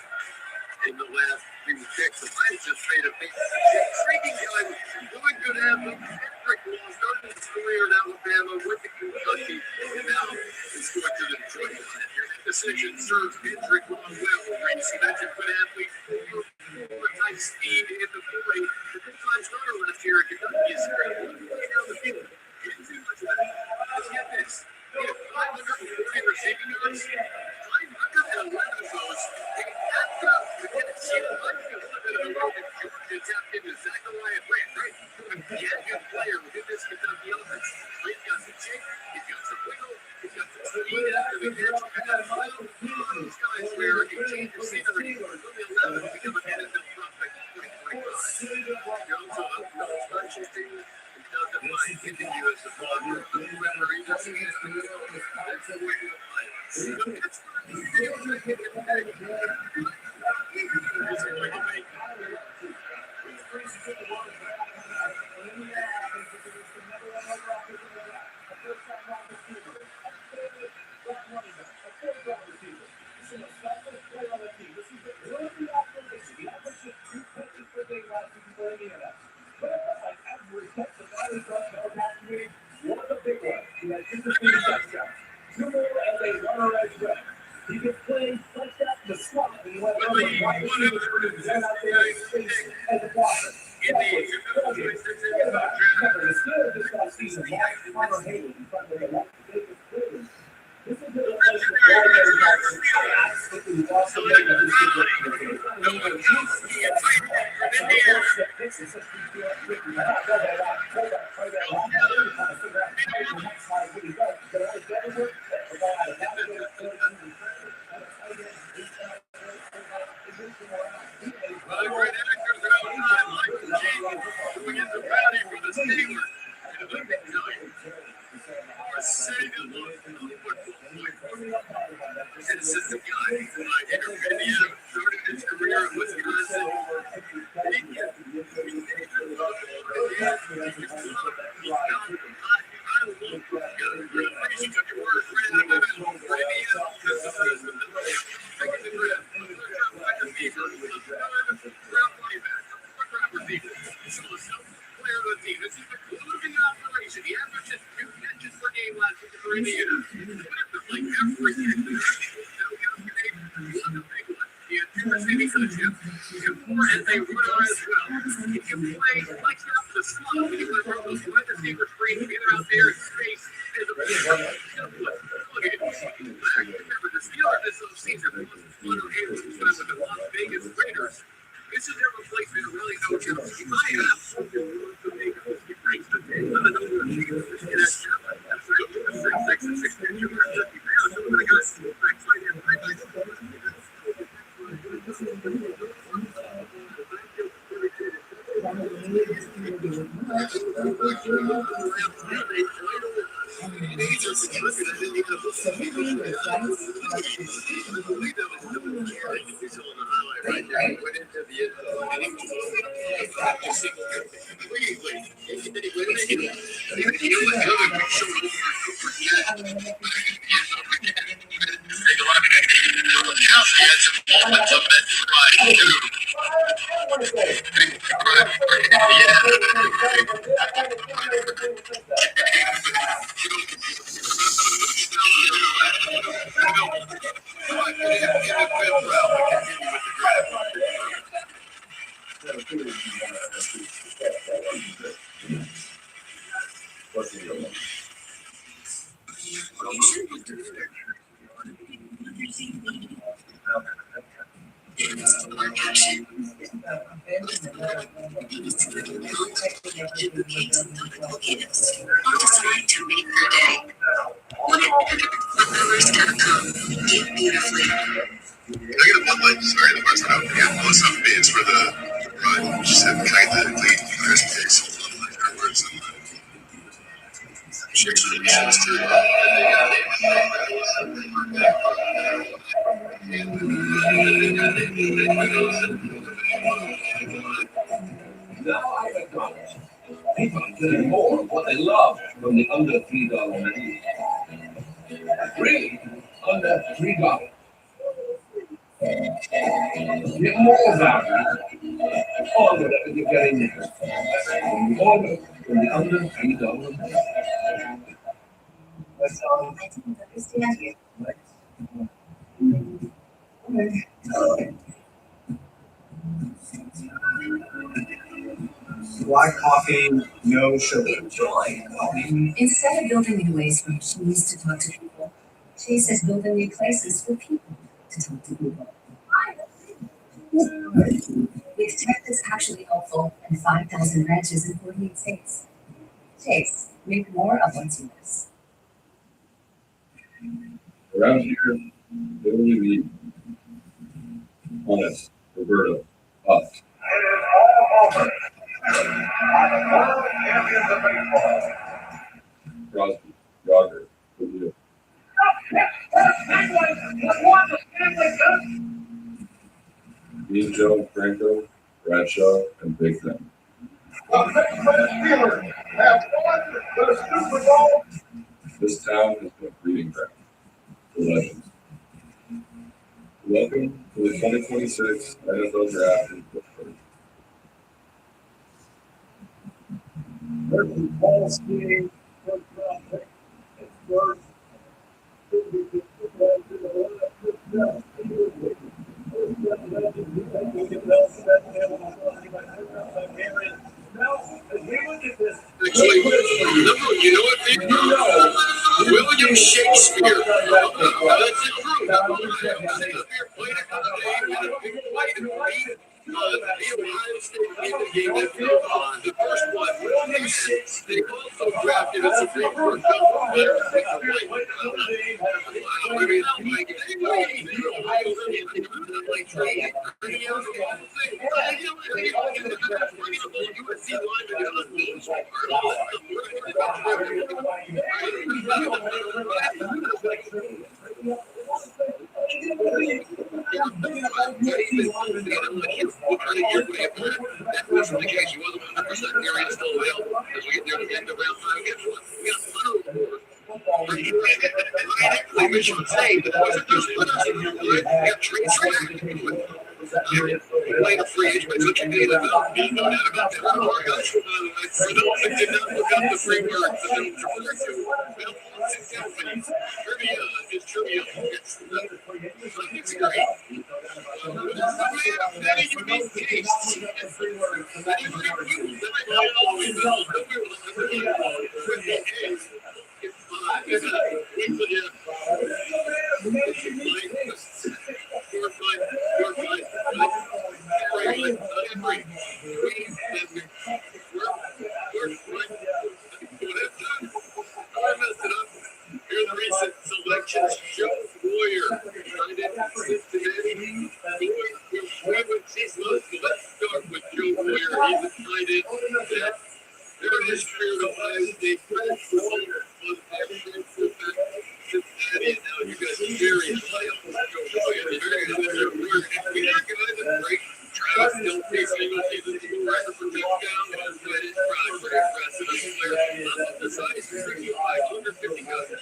in the last few picks. The Lions just made a big intriguing guy, really good athlete. Hendrick Law started his career in Alabama, went to Kentucky, and now is going to the Detroit Lions. Your decision serves Hendrick Law well. Reese mentioned good athlete, type speed in the 40. The full-time starter last year at Kentucky is great. Play down the field. Didn't do much of that. Let's get this. He had 540 receiving yards. 511 of those after the catch. He had a little bit of a road in Georgia tapped into Zachariah Brent, right? A good player within this Kentucky offense. He's got some kick, he's got some wiggle, he's got some speed after the catch. And that's one of those guys where he changed the scenery, really allowed him to become an NFL prospect in 2025. He also helped on special teams. He doesn't mind hitting you as a blocker, a win or even that's the way to play. That's Two more as a runner as well. He can play like that in the slot, and he went over the wide receiver and out there in space as a blocker. This guy's season, Connor Haley in front of the left. This is the place that coordinator got absolutely lost the game of this situation. This is the guy who interviewed started his career in Wisconsin. receiving touchdown. And 4 as a runner as well. If you play like out the slot, when you want to run those wide receiver screens, either out there in space as a remember, the Steelers this offseason were able to put up with the Las Vegas Raiders. This is their replacement, really no chance. You might have something to make those breaks. But I don't know if you can get that shot. That's right. 6'6", 250 pounds. Some of the guys backside and People are getting more of what they love from the under $3 menu. Really, under $3. Get more value on whatever you're getting next. When you order from the under $3 menu. That's all. I didn't understand you. Black coffee, no sugar. Enjoy coffee. Instead of building new ways for machines to talk to people, Chase is building new places for people to talk to people. With tech that's actually helpful in 5,000 branches in 48 states. Chase, make more of what's yours. Around here, they only need honest, Roberto, us. Crosby, Roger, Julio. Me, Joe, Franco, Bradshaw, and Big Ben. This town has been a breeding ground for legends. Welcome to the 2026 NFL Draft in Pittsburgh. Ball skating, first round pick, Pittsburgh. You know what, people? William Shakespeare. That's true. Shakespeare played a couple games and a big play to beat the Ohio State game that fell on the first one. They also drafted a Supreme Court that wasn't the case. He wasn't 100% here. He's still available as we get near the end of round 5. Guess what? We got Michigan State, but wasn't just winners. We got three playing a free agent, but took a day to no doubt about that. For those that did not look up the framework that they refer to, trivia is trivia. It's great. Many unique tastes. Here are the recent selections. Joe Warrior, tight end from Cincinnati. Let's start with Joe Warrior. He's a tight end that there it is for Ohio State. Cincinnati, and now you guys are very high on Joe Warrior. We recognize him great. Travis still facing Eagle season to record for touchdown. That is pretty impressive. The size is 250 guys.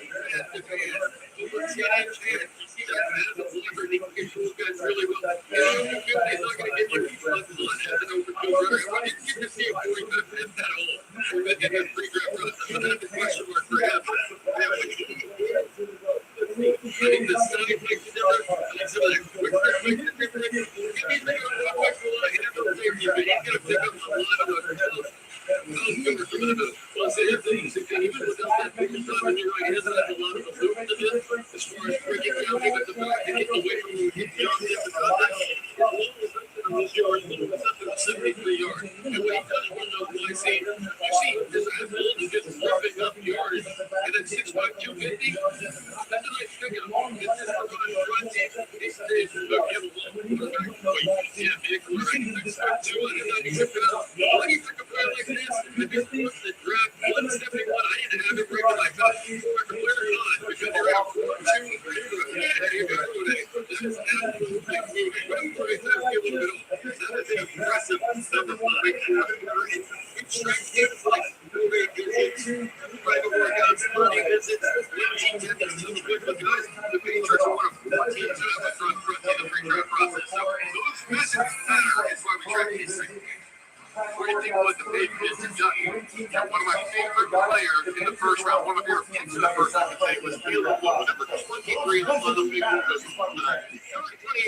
Over 10 inch hands. You see that man as a believer. He can get those guys really well. He's not going to get you as an over 200. I didn't get to see him 45 minutes at all. But then that pre-draft process. But that's a question mark for him. I think the size makes a difference. I think some of that quick makes a difference. He's going to pick up a lot of those. Plus, even without that big of time, you're right, he doesn't have a lot of movement to do as far as breaking down, but the fact that getting away from him, getting beyond the contact, his yards, something 73 yards. And when he does run those lines, you see his athlete is just ripping up yards, and then 6'5", 250, that's a nice pickup. This is a run team. He stays with him alone. Yeah, big quarterback, 6'2", and then he's ripping up. When you think of a player like this, the draft 171, I didn't have it right when I got clear on because they're out 4-2. There you go. This is absolutely moving. That is an impressive number 5. It strikes him like moving private workouts, 30 visits, 19 attendance to the good with guys. The Patriots are one of 4 teams that have a front in the pre-draft process. So those visits matter as why we track these things. What do you think about the Patriots have done? One of my favorite players in the first round, one of your picks in the first round today was Caleb Williams, number 23 on the big 28,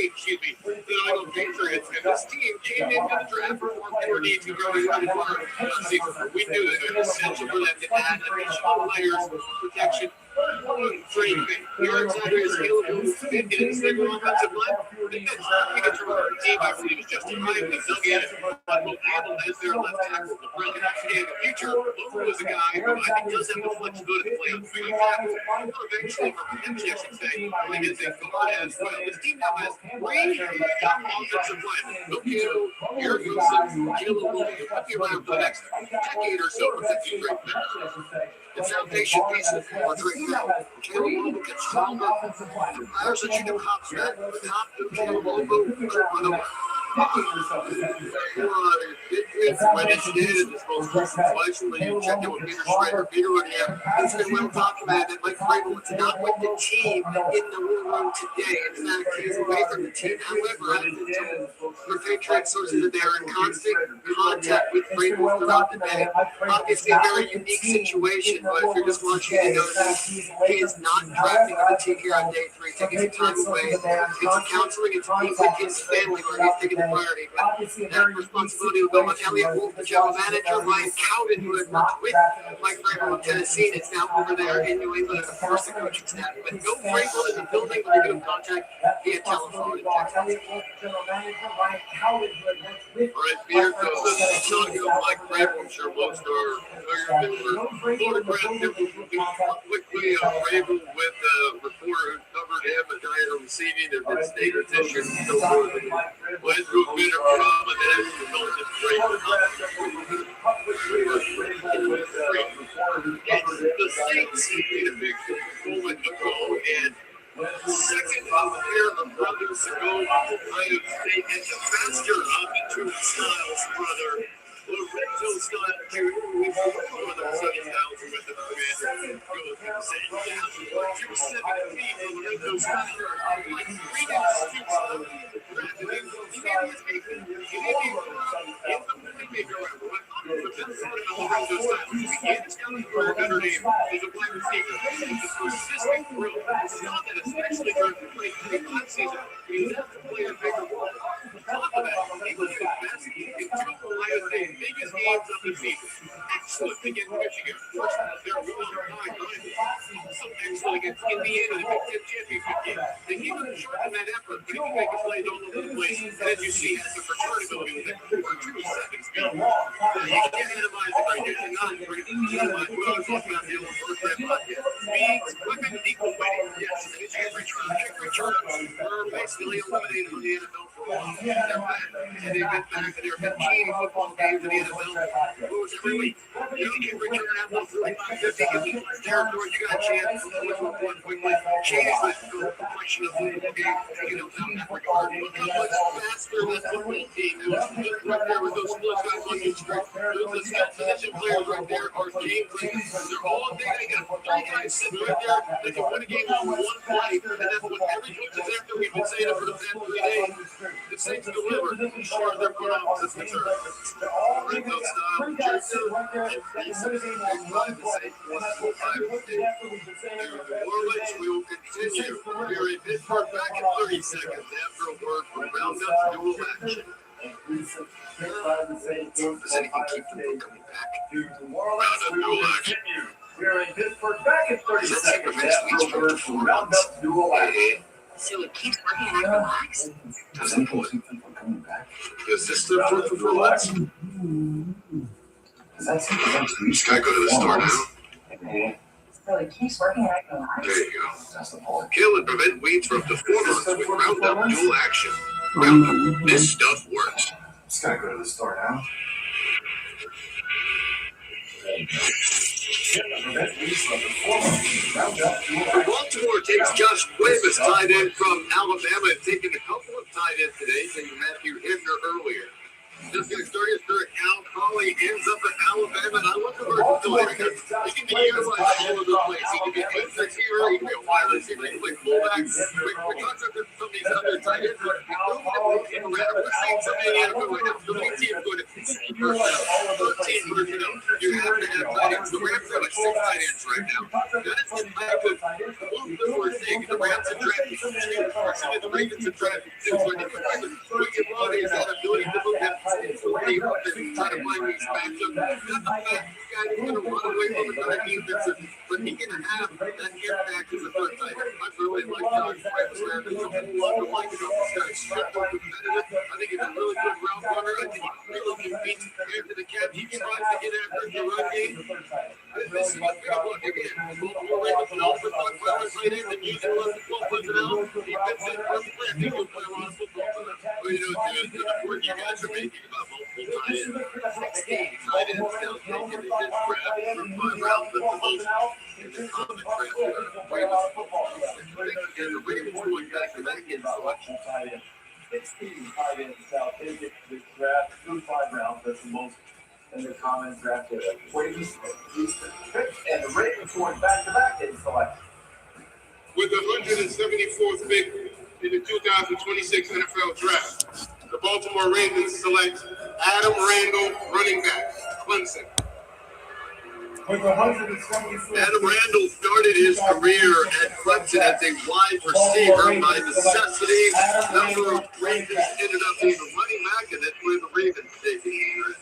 excuse me, the Iowa Patriots. And this team came into the draft for 4 needs to go to the we knew that it was essential for them to add additional layers of protection. Your insider is Caleb Williams in his second offensive line. That's not because from our team, I believe it's just time to dug in. But will handle as their left tackle the front. And in the future, Lowe is a guy who I think does have the flexibility to play on the swing tackle. Eventually, for protection, I should say, I think it's a guard as well. This team now has 3 young offensive linemen. O'Connell, Eric Wilson, Caleb Williams. I'll be around for the next decade or so with the great men. The foundation piece of forwards right now. Caleb Williams gets stronger. The players that you can hop back with the top of Caleb Williams are the when it's needed, it's most crucial. When you check in with Peter Schrader, Peter would have it's been well documented that Mike Vrabel is not with the team in the room today. In fact, he's away from the team. However, the Patriot sources that they are in constant contact with Vrabel throughout the day. Obviously, a very unique situation, but if you're just watching, you know that he is not drafting with the team here on day 3, taking some time away. It's a counseling, it's being with his family where he's taking the priority. But that responsibility will go on Elliot Wolf, the general manager, Ryan Cowden, who had worked with Mike Vrabel in Tennessee, and is now over there in New England as a first coaching staff. But no Vrabel in the building when you get in contact via telephone and text. All right, Peter, so the talking of Mike Vrabel, I'm sure most are familiar with quickly Vrabel with the reporter who covered him, a guy on receiving and mid-state petition, and so forth. Went through a bit of trauma that has resulted in Vrabel. The Saints made a big moment ago, and second year of brothers ago, Ohio State is the faster of the two styles, brother. Lorenzo Scott Jr. with the Sunny Styles with the Commander. Goes to say, 217 for Lorenzo Scott. Like 3 games, especially during the 2025 season, you have to play a bigger role. games of the season. Excellent against Michigan. First of their one time. So excellent against Indiana, the Big Ten championship game. They keep it short in that effort, but he can make a play all over the place. And as you see, has some return ability with that 4.2 seconds speed. You can't minimize it right here. Cannot minimize what I was talking about here on the first round podcast. Speeds, weapon, equal weighting. Yes, and it's kick returns were basically eliminated in the NFL for a while. They're back. And they've been back in their 15 football games in the NFL. Moves every week. You can return out those 45, 50, get the territory. You got a chance. Which one quickly changes the complexion of the football game. You know, in that regard. Look how much faster that football team is. Right there with those splits on the street. Those skill position players right there are game players. They're all day. They got 3 guys sitting right there. They can win a game on one play. And that's what every coach is after. We've been saying it for the past 3 days. The Saints deliver as far as their front office is concerned. Red Belt style, jersey, and reason. Big five to say, +5 to New Orleans will continue. We're in Pittsburgh back in 30 seconds after a word from Roundup Dual Action. Does anything keep them from coming back? Roundup Dual Action. We're in Pittsburgh back in 30 seconds after a word from Roundup Dual Action. So it keeps working and relax? Doesn't keep them from coming back. Is this the proof of relax? Just gotta go to the store now. So it keeps working and relax? There you go. Kill and prevent weeds from deformers with Roundup Dual Action. Roundup, this stuff works. Just gotta go to the store now. Baltimore takes Josh Davis, tight end from Alabama, and taking a couple of tight ends today, taking Matthew Hibner earlier. Just getting started for Cal Poly, ends up at Alabama, and I look at versatility because he can be utilized all over the place. He can be a good receiver, he can be a wide receiver, he can play fullback. We talked about some of these other tight ends, but we're seeing some Indiana good right now. The big team good at 13 personnel. You have to have tight ends. The Rams have like 6 tight ends right now. That is the type of move that we're seeing in the Rams and drafting. The Ravens and drafting too. So I think what you love is that ability to look at try to find these matchups. Not the fact this guy is going to run away from the other defense, but he can have that impact as a third tight end. I really like Josh Davis. I like it. He's got a strict and competitive. I think he's a really good route runner. I think he really can beat after the catch. He tries to get after the run game. This is what we're looking at. We're able to also talk about our tight end and using less than 12 personnel. He fits in perfectly. I think he'll play a lot of football. But you know, the report you guys are making about multiple tight ends. 16 tight ends now taken in this draft for 5 rounds. That's the most in the common draft. And the Ravens going back to that again selection. 16 tight ends now taken this draft through 5 rounds. That's the most in the common draft. And the Ravens going back-to-back in selection. With the 174th pick in the 2026 NFL Draft, the Baltimore Ravens select Adam Randall, running back, Clemson. With the 174th. Adam Randall started his career at Clemson as a wide receiver by necessity. Number of Ravens ended up being a running back, and that's where the Ravens take it.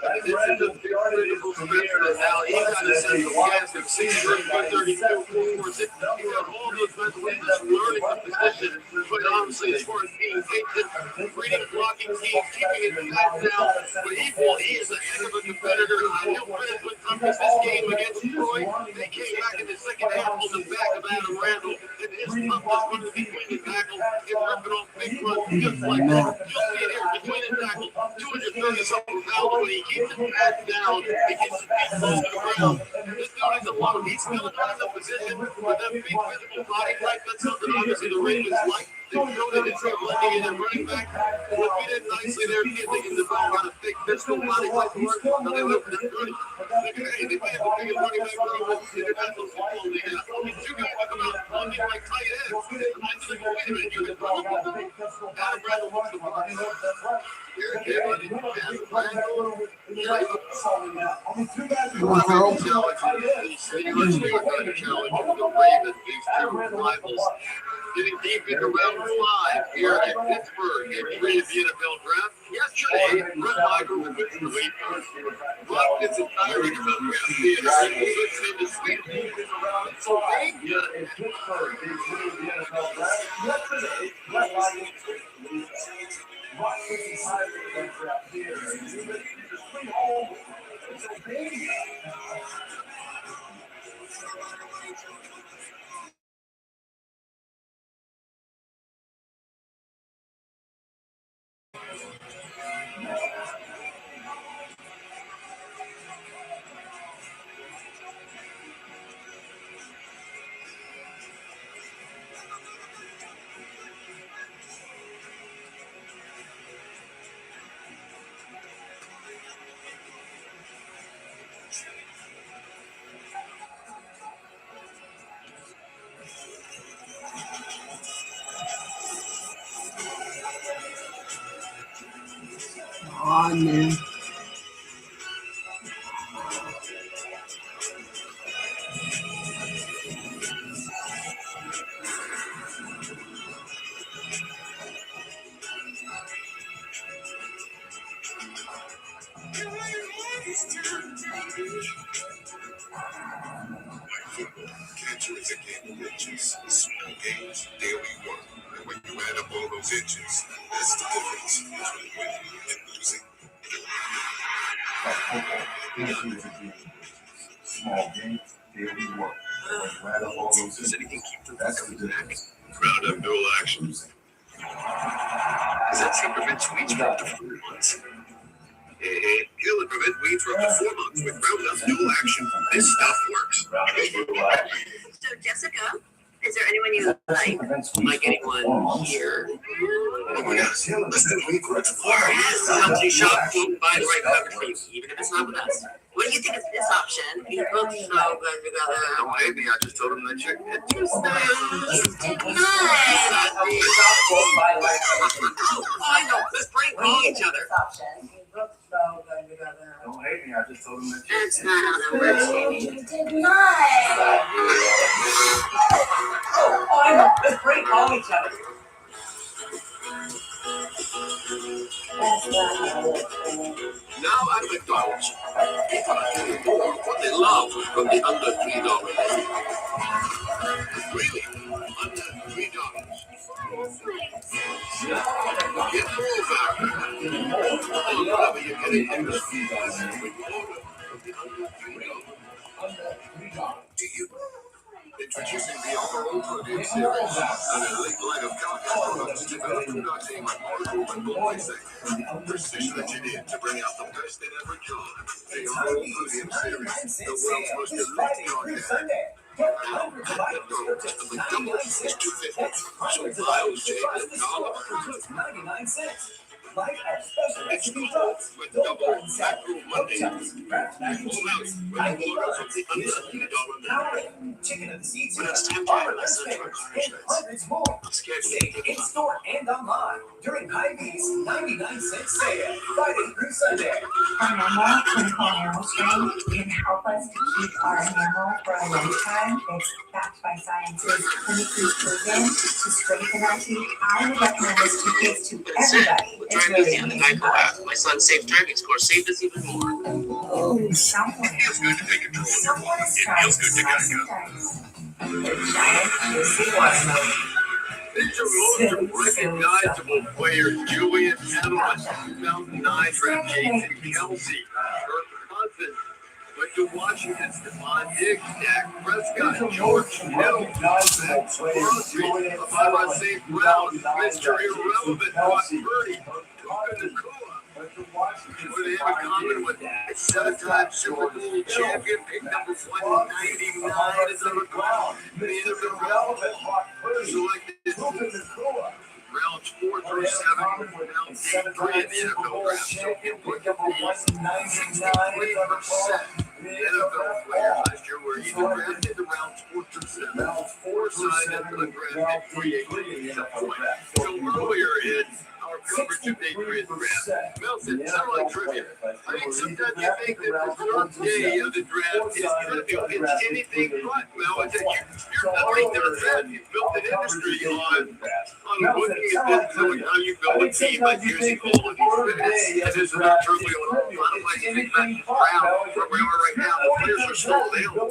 This is a big critical specialist now. He got a sense of gas of 632, 446. He got all those mental just learning the position. But honestly, as far as being patient, reading blocking teams, keeping it back down, but equal, he is a heck of a competitor. He'll finish with numbers this game against Troy. They came back in the second half on the back of Adam Randall, and his toughness running between the tackles and ripping off big runs just like that. You'll see it here between the tackles, 230-something pounds, but he keeps it back down. He gets his feet close to the ground. This dude is alone. He's still in the position with that big physical body type. That's something obviously the Ravens like. They showed it in looking at running back. Will fit in nicely there. He can develop on a big physical body type of work. Now they look at it good. Hey, they may have the biggest running back in the international football league. Only 2 guys come out looking like tight ends. I think, wait a minute, you can run with them? Adam Randall looks the part. Getting deep into round 5 here at Pittsburgh in the NFL Draft. Yes, Saturday, Brett Michael will win the lead card. Rock gets a tire in the theater and puts him to Sweden. So they got in Pittsburgh, they drew the NFL draft yesterday. Brett Michael Rock puts his tire in the draft theater. And he's pretty old. It's a baby. Oh, man. Catcher is a game of inches, small games, daily work. And when you add up all those inches, that's the difference between winning and losing. Catcher is a game of inches, small games, daily work. When you add up all those inches, that's the difference. round up dual actions. Does that seem to prevent weeds for up to 4 months? Kill and prevent weeds for up to 4 months with Roundup dual action. This stuff works. So, Jessica, is there anyone you like anyone here? Oh my gosh, let's do weed for up to 4 months. Come to shop, we'll buy the right cover for you, even if it's not with us. What do you think of this option? You both so good together. Don't hate me, I just told him that you're interested. I know, let's prank call each other. Don't hate me, I just told him that you're That's not how that works, Jamie. I know, let's prank call each other. Now at McDonald's, people are getting more of what they love from the under $3 menu. Really, under $3. Get more value. On whatever you're getting under $3 when you order from the under $3. Do you? Introducing the Overall Protein Series, an elite line of chemical products developed with our team at Oracle and Multisec. Precision engineered to bring out the best in every car. The Overall Protein Series, the world's most elite car care. Now, at McDonald's, the McDouble is $2.50. So miles change the car. 99 cents. Like our special It's recipe called drugs. McDouble Macro Monday. Full value with orders of the under $3 menu. Chicken of the seats. When it's time to add my son to our car insurance, Hundreds more. I'm scared to Save pick in him up. store and online during Hy-Vee's 99-cent sale, Friday through Sunday. Our normal clinical enamel strain can help us to keep our enamel for a long time. It's backed by science. It's clinically proven to strengthen our teeth. I would recommend this toothpaste to everybody. It's really amazing. My son's safe driving score saved us even more. Oh, someone. Feels good to take control of your Someone wallet. is It trying feels to good to slice get and go. dice. Giant watermelon. It's a road to recognizable player Julian Edelman, 2009 draft Jason Kelsey, Kirk Cousins, went to Washington, Stephon Diggs, Dak Prescott, George Hill, Max Crosby, Amara St. Brown, Mr. Irrelevant, Brock Purdy, Puka Nacua. What do they have in common with that? 7-time Super Bowl champion, pick number 199 is on the ground. The irrelevant Brock Purdy selected rounds 4 through 7, rounds 8 through 3 in the NFL draft. So you look at the 63% NFL players last year were either drafted in rounds 4 through 7 or signed undrafted free agents at that point. So earlier in our coverage of day three of the draft. Milton, sound like trivia. I think sometimes you think that the third day of the draft is trivial. It's anything but. Well, it's you're building their draft. You've built an industry on looking at this, knowing how you build a team by using all of these minutes. This is not trivial at all. Finalizing the round where we are right now. The players are still available.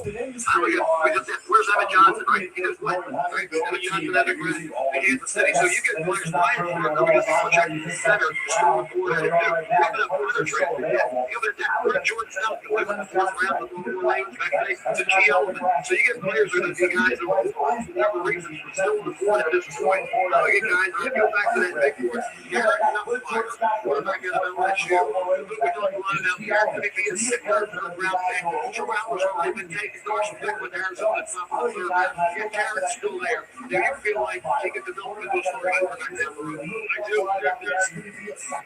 Where's Evan Johnson, right? He just went, right? Evan Johnson had a great Kansas City. So you get players Ryan Clark coming to the center, scoring forward at it. You have another trade. You have a Jordan Stout going in the fourth round with one more lane to Gio. So you get players that are the guys that are whatever reason still in the board at this point. You get guys, I go back to that big board. You're hurting up the fire. Quarterback out of LSU. We don't want to know here. Could it be a sick third round pick? 2 hours already been taken. First pick with Arizona. Top of the third round. Your carrot's still there. Do you feel like he could develop into a starting quarterback down the road? I do.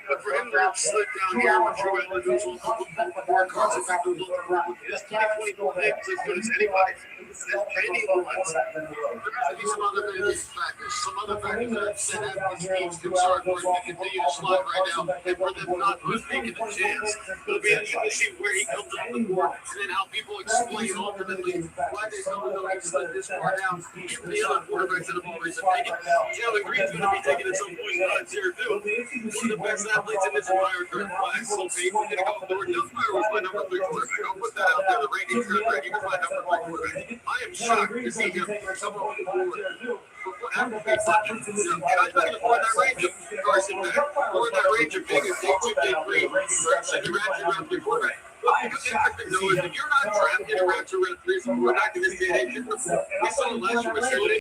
But for him to slip down here with Joe Edmonds, who's more cards effective, his 2024 pick is as good as anybody. Anyone's. There has to be some other factors. Some other factors that have set up these teams concerned where they continue to slide right now and for them not taking a chance. It'll be interesting to see where he comes up the board and then how people explain ultimately why they don't know he slid this far down. Even the other quarterbacks that have always been taken. Jalen Green's going to be taken at some point in time here too. One of the best athletes in this entire current class. So people are going to go forward. Duffmeyer was my number 3 quarterback. I'll put that out there. The rating current ranking is my number 3 quarterback. I am shocked to see him someone on the board. And I'm not going to pour that range of Carson back. Pour that range of big and day 2, day 3. Second round, your quarterback. Well, the interesting though is if you're not drafted around 2 round 3, so we're not going to say, hey, we saw last year with